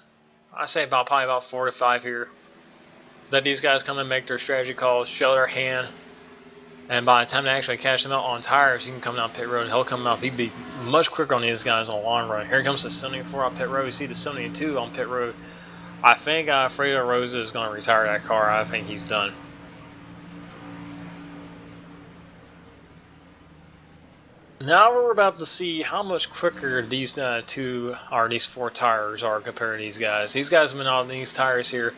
I say probably about 4 to 5 here. Let these guys come and make their strategy calls, show their hand, and by the time they actually catch them out on tires, he can come down pit road and he'll come up. He'd be much quicker on these guys on the long run. Here comes the 74 on pit road. You see the 72 on pit road. I think Fredo Rosa is going to retire that car. I think he's done. Now we're about to see how much quicker these these 4 tires are compared to these guys. These guys have been on these tires here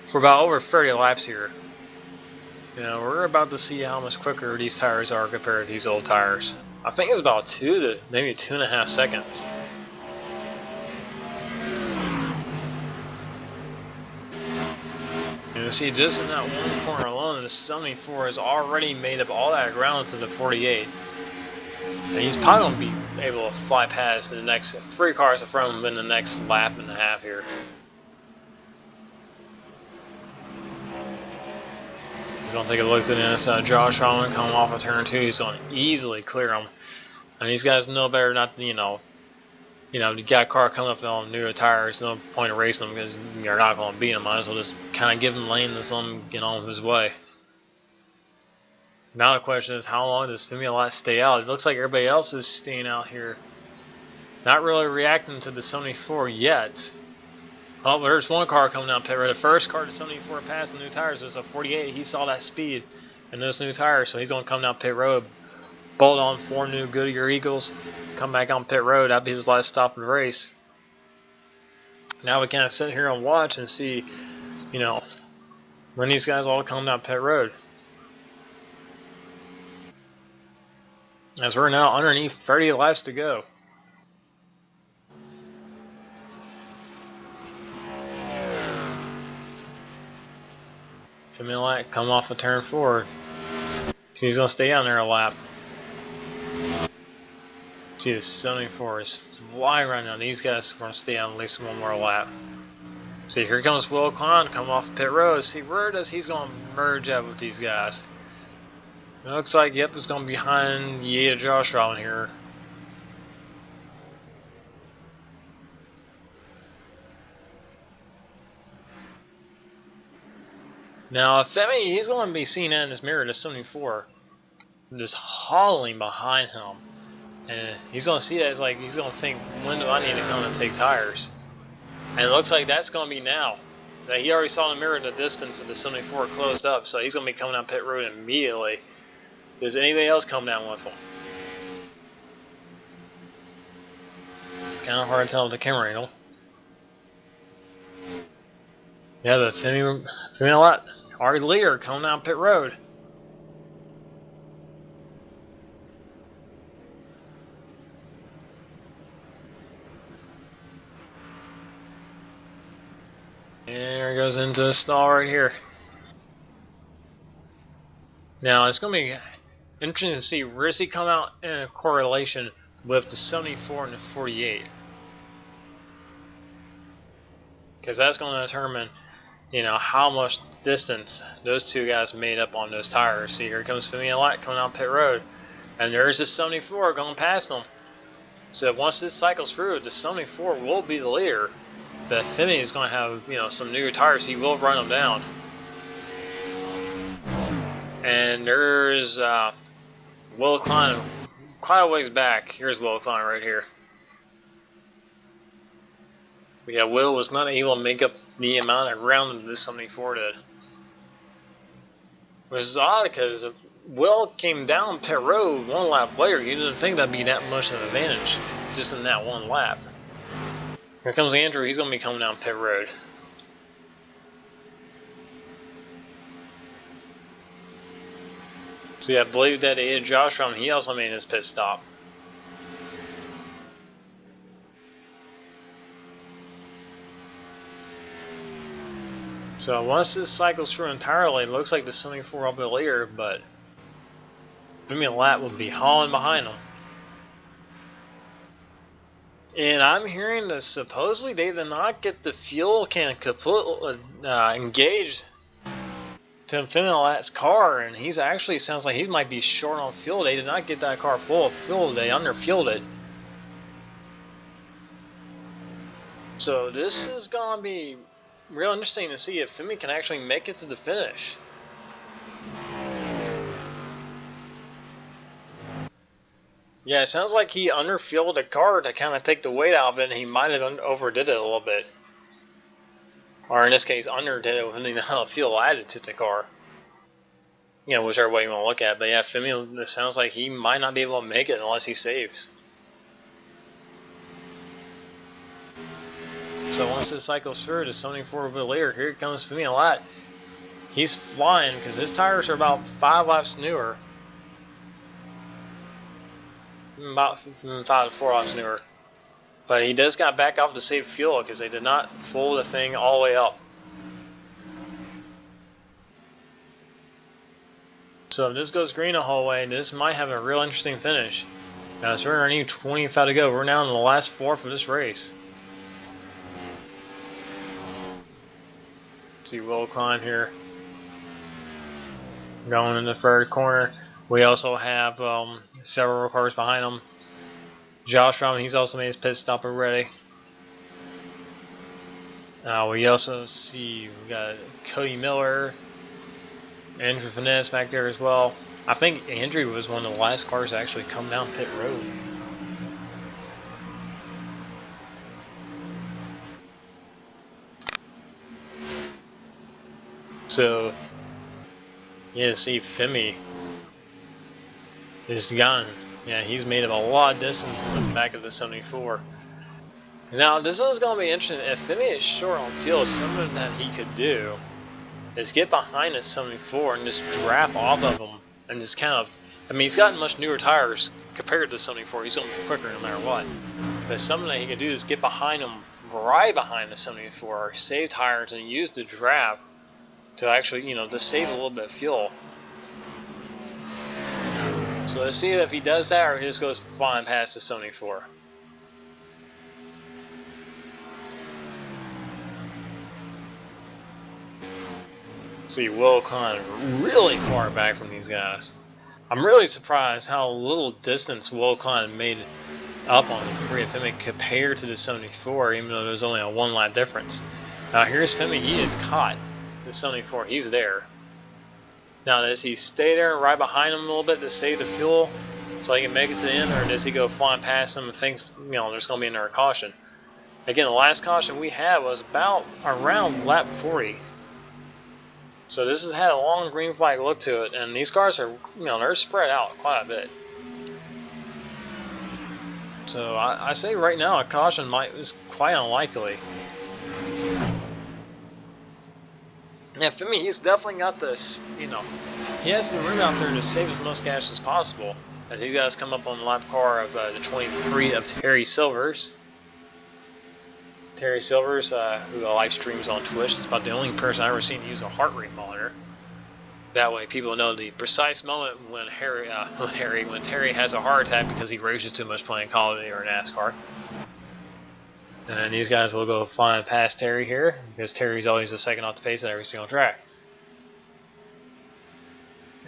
for about over 30 laps here. We're about to see how much quicker these tires are compared to these old tires. I think it's about 2 to maybe 2.5 seconds. You see, just in that one corner alone, the 74 has already made up all that ground to the 48. And he's probably going to be able to fly past the next 3 cars in front of him in the next lap and a half here. He's going to take a look at this. Josh Allen coming off of turn 2. He's going to easily clear him. And these guys know better not to, you got a car coming up on newer tires, no point of racing them because you're not going to beat him. Might as well just kind of give him lane and just let him get on his way. Now the question is, how long does Femi stay out? It looks like everybody else is staying out here. Not really reacting to the 74 yet. Oh, there's one car coming down pit road. The first car to 74 passed the new tires was a 48. He saw that speed and those new tires, so he's going to come down pit road. Bolt on 4 new Goodyear Eagles. Come back on pit road. That'll be his last stop in the race. Now we kind of sit here and watch and see, you know, when these guys all come down pit road. As we're now underneath 30 laps to go. Femi come off of turn 4. So he's going to stay on there a lap. See, the 74 is flying right now. These guys are going to stay on at least one more lap. See, here comes Will Klein coming off pit road. See, where does he's going to merge up with these guys? It looks like, yep, it's going to be behind the Josh Rowan here. Now, Femi, he's going to be seen in his mirror to 74. Just hauling behind him. And he's going to see that, it's like, he's going to think, when do I need to come and take tires? And it looks like that's going to be now. That he already saw in the mirror the distance that the 74 closed up, so he's going to be coming down pit road immediately. Does anybody else come down with him? It's kind of hard to tell with the camera angle. Yeah, the Femi our leader, coming down pit road. And there he goes into the stall right here. Now it's going to be interesting to see where does he come out in a correlation with the 74 and the 48. Because that's going to determine, you know, how much distance those two guys made up on those tires. See, here comes Femi coming out pit road. And there's the 74 going past them. So once this cycles through, the 74 will be the leader. But Femi is going to have, you know, some new tires. He will run them down. And there's Will Klein quite a ways back. Here's Will Klein right here. But yeah, Will was not able to make up the amount of ground that this 74 did. Which is odd because Will came down pit road one lap later. You didn't think that'd be that much of an advantage just in that one lap. Here comes Andrew. He's going to be coming down pit road. See, I believe that Josh Rowan, he also made his pit stop. So once this cycles through entirely, it looks like the 74 will be later, but Femi Lat will be hauling behind them. And I'm hearing that supposedly they did not get the fuel can completely engaged to Femi Lat's car, and he's actually sounds like he might be short on fuel. They did not get that car full of fuel. They underfueled it. So this is gonna be real interesting to see if Femi can actually make it to the finish. Yeah, it sounds like he underfueled the car to kind of take the weight out of it, and he might have overdid it a little bit. Or in this case, underdid it with the amount of fuel added to the car. You know, whichever way you want to look at it. But yeah, Femi, it sounds like he might not be able to make it unless he saves. So once this cycles through to 74 a bit later, here comes Femi Lat. He's flying because his tires are about 5 laps newer. About 5 to 4 laps newer. But he does got back off to save fuel because they did not full the thing all the way up. So if this goes green the whole way, this might have a real interesting finish. Now it's underneath 25 to go. We're now in the last 4 for this race. See Will Klein here going in the third corner. We also have several cars behind him. Josh Rowan, he's also made his pit stop already. We also see we got Cody Miller, Andrew Finesse back there as well. I think Andrew was one of the last cars to actually come down pit road. So, yeah, see, Femi is gone. Yeah, he's made up a lot of distance in the back of the 74. Now, this is going to be interesting. If Femi is short on fuel, something that he could do is get behind the 74 and just draft off of him and just kind of, I mean, he's got much newer tires compared to the 74. He's going to be quicker no matter what. But something that he can do is get behind him, right behind the 74, save tires, and use the draft to actually, you know, to save a little bit of fuel. So let's see if he does that or he just goes flying past the 74. See, Will Klein really far back from these guys. I'm really surprised how little distance Will Klein made up on the Korea Femi compared to the 74, even though there's only a 1 lap difference. Now here's Femi, he is caught the 74, he's there. Now does he stay there right behind him a little bit to save the fuel so he can make it to the end, or does he go flying past him and thinks, you know, there's going to be another caution? Again, the last caution we had was about around lap 40. So this has had a long green flag look to it, and these cars are, you know, they're spread out quite a bit. So I say right now a caution is quite unlikely. Yeah, for me, he's definitely got this, you know, he has the room out there to save as much gas as possible. As these guys come up on the lap car of the 23 of Terry Silvers. Terry Silvers, who live streams on Twitch, is about the only person I've ever seen use a heart rate monitor. That way people know the precise moment when Terry has a heart attack because he races too much playing Call of Duty or NASCAR. And these guys will go flying past Terry here, because Terry's always the second off the pace at every single track.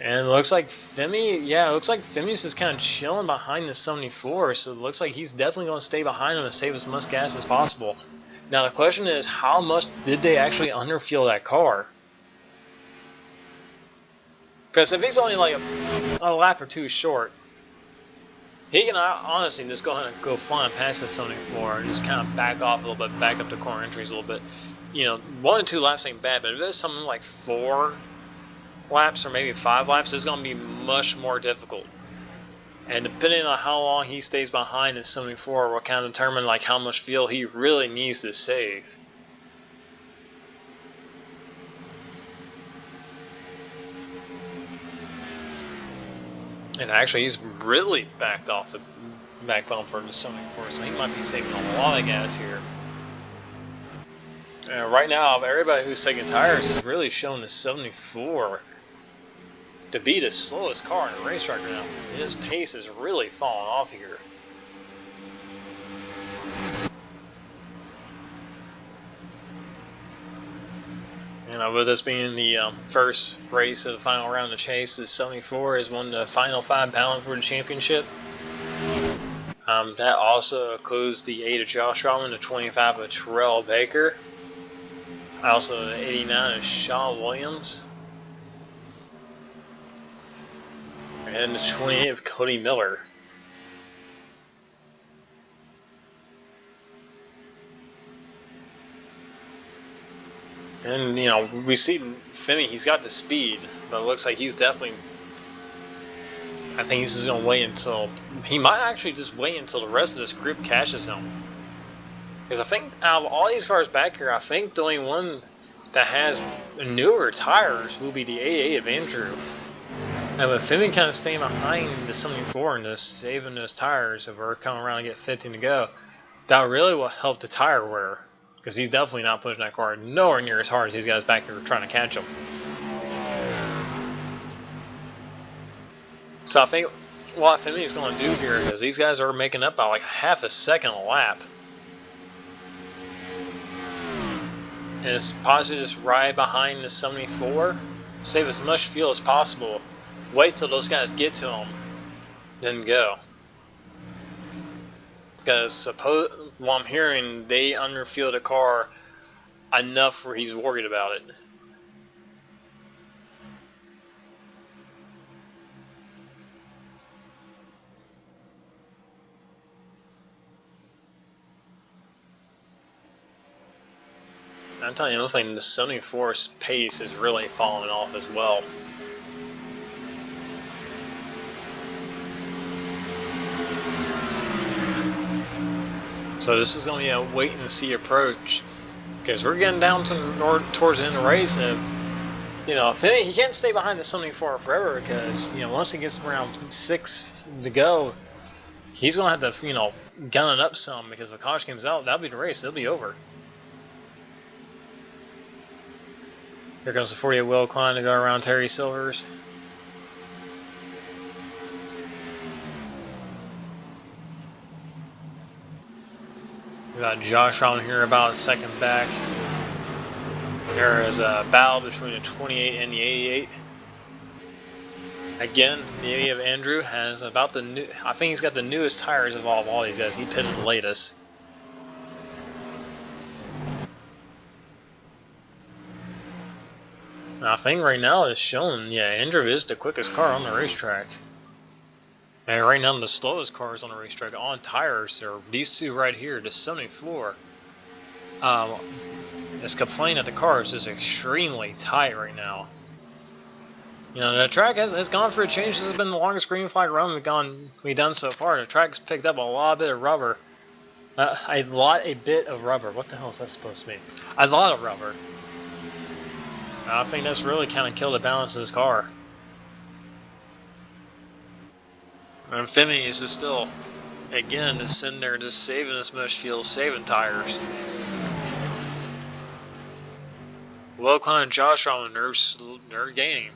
And it looks like Femi's just kind of chilling behind the 74, so it looks like he's definitely going to stay behind him and save as much gas as possible. Now the question is, how much did they actually underfuel that car? Because if he's only like a lap or two short, he can honestly just go ahead and go flying past the 74 and just kind of back off a little bit, back up the corner entries a little bit. You know, 1 and 2 laps ain't bad, but if it's something like 4 laps or maybe 5 laps, it's going to be much more difficult. And depending on how long he stays behind the 74 will kind of determine like how much fuel he really needs to save. And actually, he's really backed off the back bumper to 74, so he might be saving a lot of gas here. Right now, everybody who's taking tires is really showing the 74 to be the slowest car in the racetrack right now. His pace is really falling off here. And with this being the first race of the final round of the chase, the 74 has won the final 5 pounds for the championship. That also includes the 8 of Josh Strowman, the 25 of Terrell Baker, also the 89 of Shawn Williams, and the 28 of Cody Miller. And, you know, we see Femi, he's got the speed, but it looks like he's definitely, I think he's just going to wait until, he might actually just wait until the rest of this group catches him. Because I think out of all these cars back here, I think the only one that has newer tires will be the 88 of Andrew. And with Femi kind of staying behind the 74 and just saving those tires if we're coming around and get 15 to go, that really will help the tire wear. Because he's definitely not pushing that car nowhere near as hard as these guys back here are trying to catch him. So I think what Femi is going to do here is these guys are making up by like half a second a lap. And it's possibly just right behind the 74. Save as much fuel as possible. Wait till those guys get to him. Then go. Because what I'm hearing, they underfueled the car enough where he's worried about it. tell you one thing, the 74's pace is really falling off as well. So this is going to be a wait and see approach, because we're getting down to towards the end of the race. And if he can't stay behind the 74 forever, because once he gets around 6 to go, he's going to have to gun it up some, because if a caution comes out, that'll be the race. It'll be over. Here comes the 48 Will Klein to go around Terry Silvers. We got Josh on here about a second back. There is a battle between the 28 and the 88. Again, the 88 of Andrew has about the new. I think he's got the newest tires of all these guys. He pitted the latest. And I think right now it's showing, yeah, Andrew is the quickest car on the racetrack. And right now the slowest cars on the racetrack on tires are these two right here, the 74. It's complaining that the car is just extremely tight right now. The track has gone for a change. This has been the longest green flag run we've done so far. The track's picked up a bit of rubber. A bit of rubber. What the hell is that supposed to mean? A lot of rubber. I think that's really kind of killed the balance of this car. And Phineas is still, again, just sitting there just saving as much fuel, saving tires. Will Klein and Josh on they're gaining.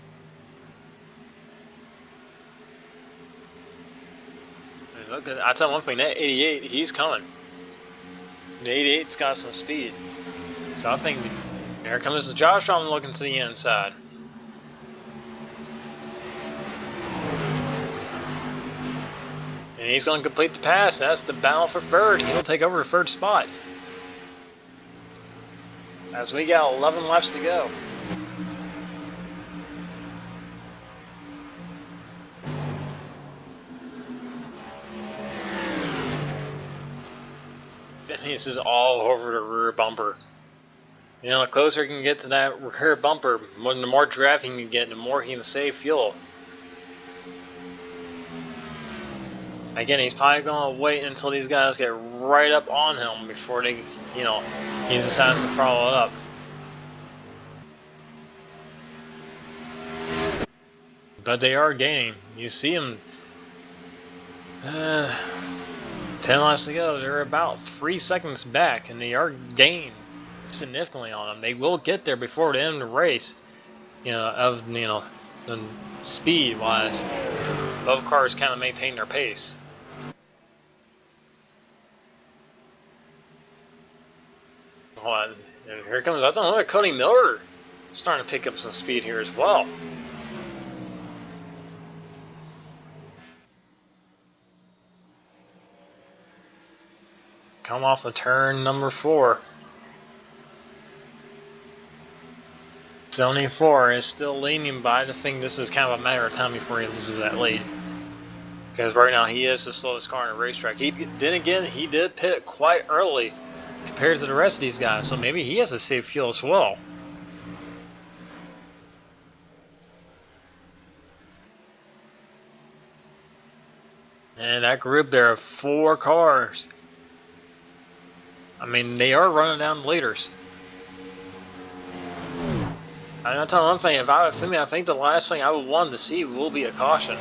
And look, I tell you one thing, that 88, he's coming. The 88's got some speed. So I think here comes the Josh on looking to the inside. And he's going to complete the pass. That's the battle for third. He'll take over the third spot. As we got 11 laps to go. Phineas is all over the rear bumper. The closer he can get to that rear bumper, the more draft he can get, the more he can save fuel. Again, he's probably going to wait until these guys get right up on him before he decides to follow it up. But they are gaining. You see them. 10 laps to go. They're about 3 seconds back, and they are gaining significantly on them. They will get there before the end of the race. Speed wise, both cars kind of maintain their pace. And here comes, that's another Cody Miller starting to pick up some speed here as well. Come off of turn number 4. 74 is still leading, but I think this is kind of a matter of time before he loses that lead. Because right now he is the slowest car on the racetrack. He did pit quite early compared to the rest of these guys, so maybe he has to save fuel as well. And that group there of 4 cars. I mean, they are running down the leaders. I'll tell you one thing, for me, I think the last thing I would want to see will be a caution.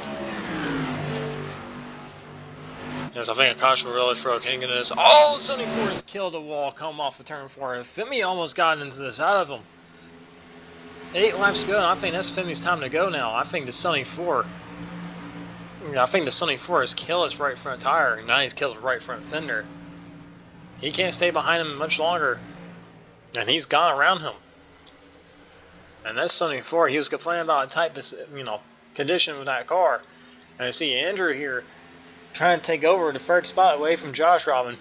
Yes, I think a caution will really throw a king into this. Oh, 74 has killed the wall, come off of turn 4. And Femi almost got into this out of him. 8 laps to go, and I think that's Femi's time to go now. I think the 74 has killed his right front tire, and now he's killed his right front fender. He can't stay behind him much longer, and he's gone around him. And that's 74. He was complaining about a tight, condition with that car. And I see Andrew here trying to take over the third spot away from Josh Robin.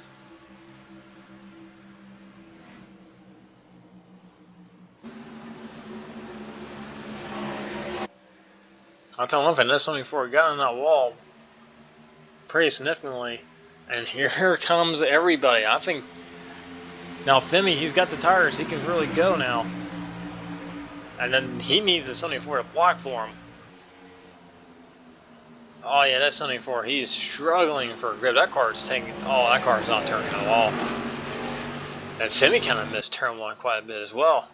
I'll tell you one thing, that 74 got on that wall pretty significantly. And here comes everybody. I think Now Femi, he's got the tires. He can really go now. And then he needs a 74 to block for him. Oh yeah, that 74. He is struggling for a grip. That car's taking. Oh, that car's not turning at all. And Femi kind of missed turn one quite a bit as well.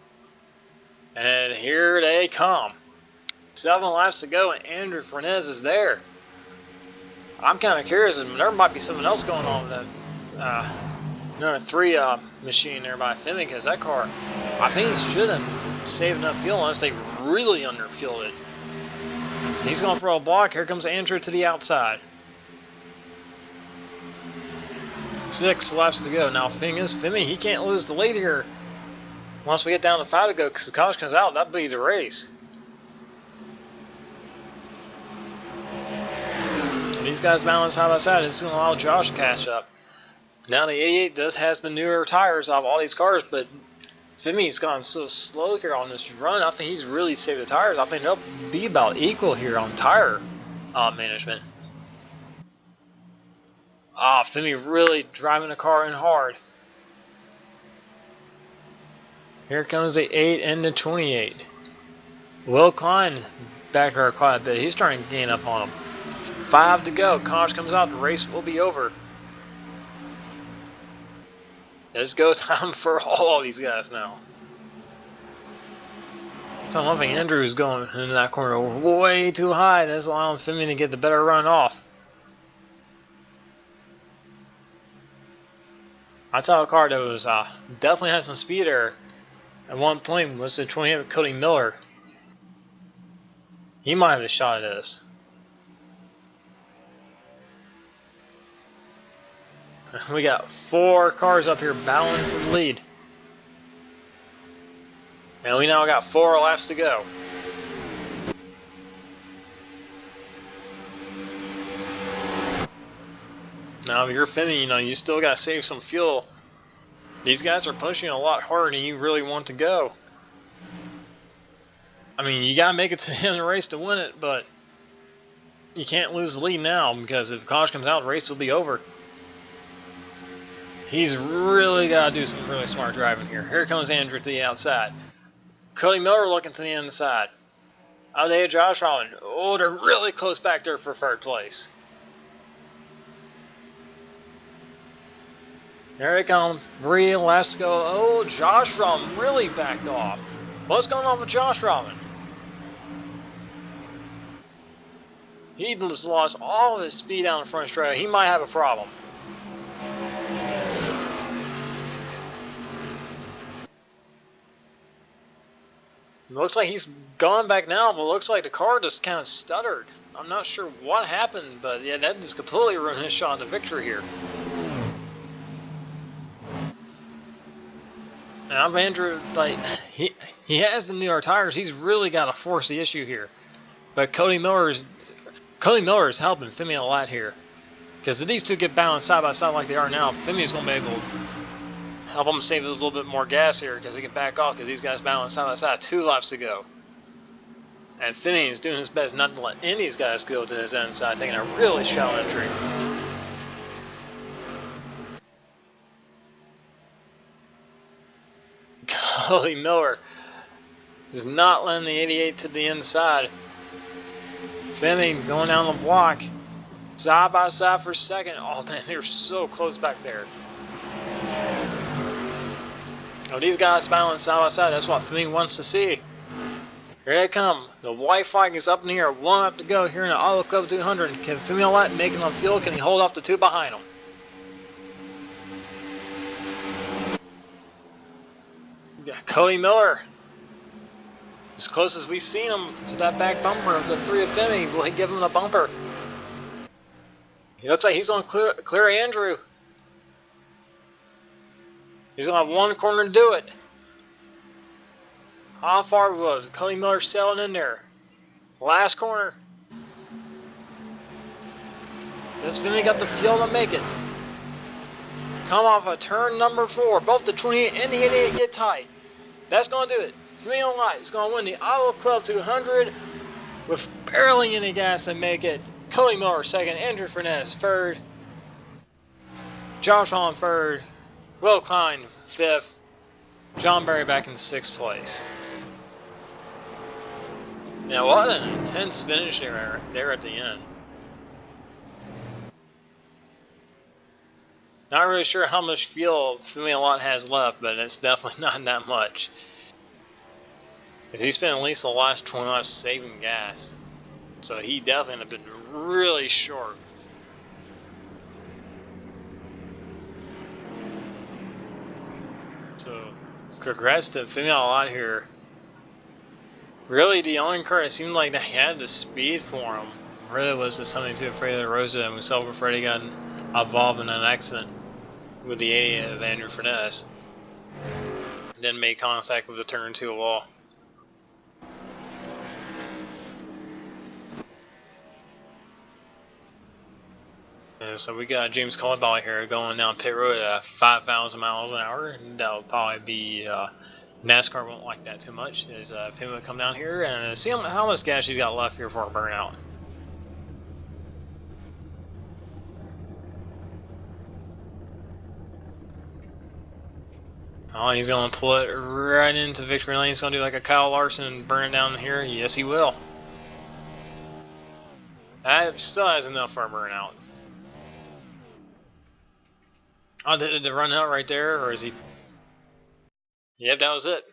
And here they come. 7 laps to go, and Andrew Fernandez is there. I'm kind of curious, and there might be something else going on with that number 3 machine there by Femi, because that car, I think he shouldn't save enough fuel unless they really underfueled it. He's going for a block. Here comes Andrew to the outside. 6 laps to go. Now, thing is, Femi, he can't lose the lead here once we get down to 5 to go, because the caution comes out. That'd be the race. These guys balance side by side. It's going to allow Josh to catch up. Now the 88 has the newer tires of all these cars, but Femi's gone so slow here on this run. I think he's really saved the tires. I think they'll be about equal here on tire management. Femi really driving the car in hard. Here comes the 8 and the 28. Will Klein back there quite a bit. He's trying to gain up on him. 5 to go. Caution comes out. The race will be over. It's go time for all these guys now. So I'm hoping Andrew's going into that corner way too high. That's allowing Femi to get the better run off. I saw a car that was definitely had some speed there. At one point was the 28 with Cody Miller. He might have a shot at this. We got 4 cars up here battling for the lead. And we now got 4 laps to go. Now if you're Femi, you know, you still got to save some fuel. These guys are pushing a lot harder than you really want to go. I mean, you got to make it to the end of the race to win it, but you can't lose the lead now, because if the caution comes out, the race will be over. He's really got to do some really smart driving here. Here comes Andrew to the outside. Cody Miller looking to the inside. Out there, Josh Allen. Oh, they're really close back there for 3rd place. There they come. 3 laps to go. Oh, Josh Allen really backed off. What's going on with Josh Allen? He just lost all of his speed down the front straight. He might have a problem. Looks like he's gone back now, but looks like the car just kind of stuttered. I'm not sure what happened, but yeah, that just completely ruined his shot to victory here. And I'm Andrew, like, he has the newer tires. He's really got to force the issue here. But Cody Miller's helping Femi a lot here. Because if these two get balanced side by side like they are now, Femi's going to be able to help him save a little bit more gas here, because he can back off, because these guys balance side by side. 2 laps to go. And Femi is doing his best not to let any of these guys go to his inside, taking a really shallow entry. Cody Miller is not letting the 88 to the inside. Femi going down the block. Side by side for 2nd. Oh man, they're so close back there. Oh, these guys balance side by side. That's what Femi wants to see. Here they come. The white flag is up in the air. 1 lap to go here in the Auto Club 200. Can Femi make enough fuel? Can he hold off the 2 behind him? Yeah, Cody Miller. As close as we've seen him to that back bumper of the 3 of Femi. Will he give him the bumper? He looks like he's going to clear Andrew. He's going to have 1 corner to do it. How far was Cody Miller sailing in there? Last corner. Does Femi got the fuel to make it? Come off of turn number 4. Both the 28 and the 88 get tight. That's going to do it. Femi on light is going to win the Auto Club 200 with barely any gas to make it. Cody Miller 2nd, Andrew Fernandez 3rd, Josh Allen 3rd, Will Klein 5th. John Berry back in 6th place. Now, what an intense finish there at the end. Not really sure how much fuel Formula One has left, but it's definitely not that much. He spent at least the last 20 laps saving gas. So he definitely would have been really short. So, congrats to Formula One here. Really, the only car that seemed like they had the speed for him really was the 72 Freddie Rosa, and we saw where Freddie got involved in an accident with the 80 of Andrew Furness. Then made contact with the turn 2 wall. And so we got James Caldwell here going down pit road at 5,000 miles an hour. And that'll probably be NASCAR won't like that too much. Is him will come down here and see how much gas he's got left here for a burnout. Oh, he's going to pull it right into victory lane. He's going to do like a Kyle Larson and burn it down here. Yes, he will. That still has enough for a burnout. Oh, did it run out right there, or is he? Yep, that was it.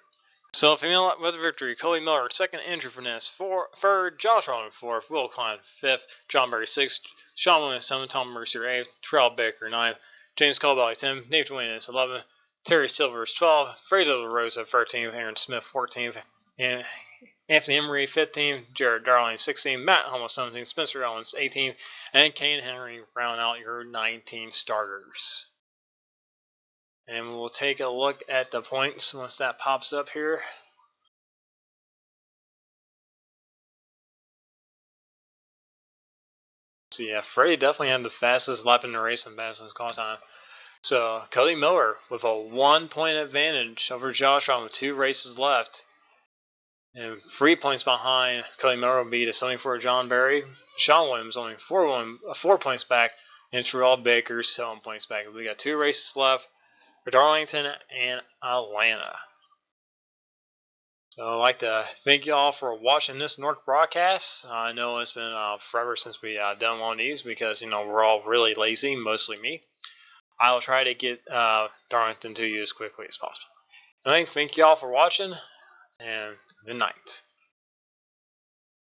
So, Formula with victory, Cody Miller, 2nd, Andrew Furness, 3rd, Josh Rollins, 4th, Will Klein, 5th, John Berry, 6th, Sean Williams, 7th, Tom Mercier, 8th, Terrell Baker, 9th, James Caldwell, 10th, Nathan Williams, 11th, Terry Silvers, 12th, Fredo Rosa, 13th, Aaron Smith, 14th, and Anthony Emery, 15th, Jared Darling, 16th, Matt Hummel, 17th, Spencer Owens, 18th, and Kane Henry round out your 19 starters. And we'll take a look at the points once that pops up here. So yeah, Freddie definitely had the fastest lap in the race and fastest call time. So Cody Miller with a 1-point advantage over Josh on with 2 races left. And 3 points behind Cody Miller will be to 74 John Berry. Sean Williams only 4 points back. And Terrell Baker 7 points back. We got 2 races left for Darlington and Atlanta. So I'd like to thank you all for watching this NORC broadcast. I know it's been forever since we done one of these because, we're all really lazy, mostly me. I'll try to get Darlington to you as quickly as possible. Anyway, thank you all for watching, and good night.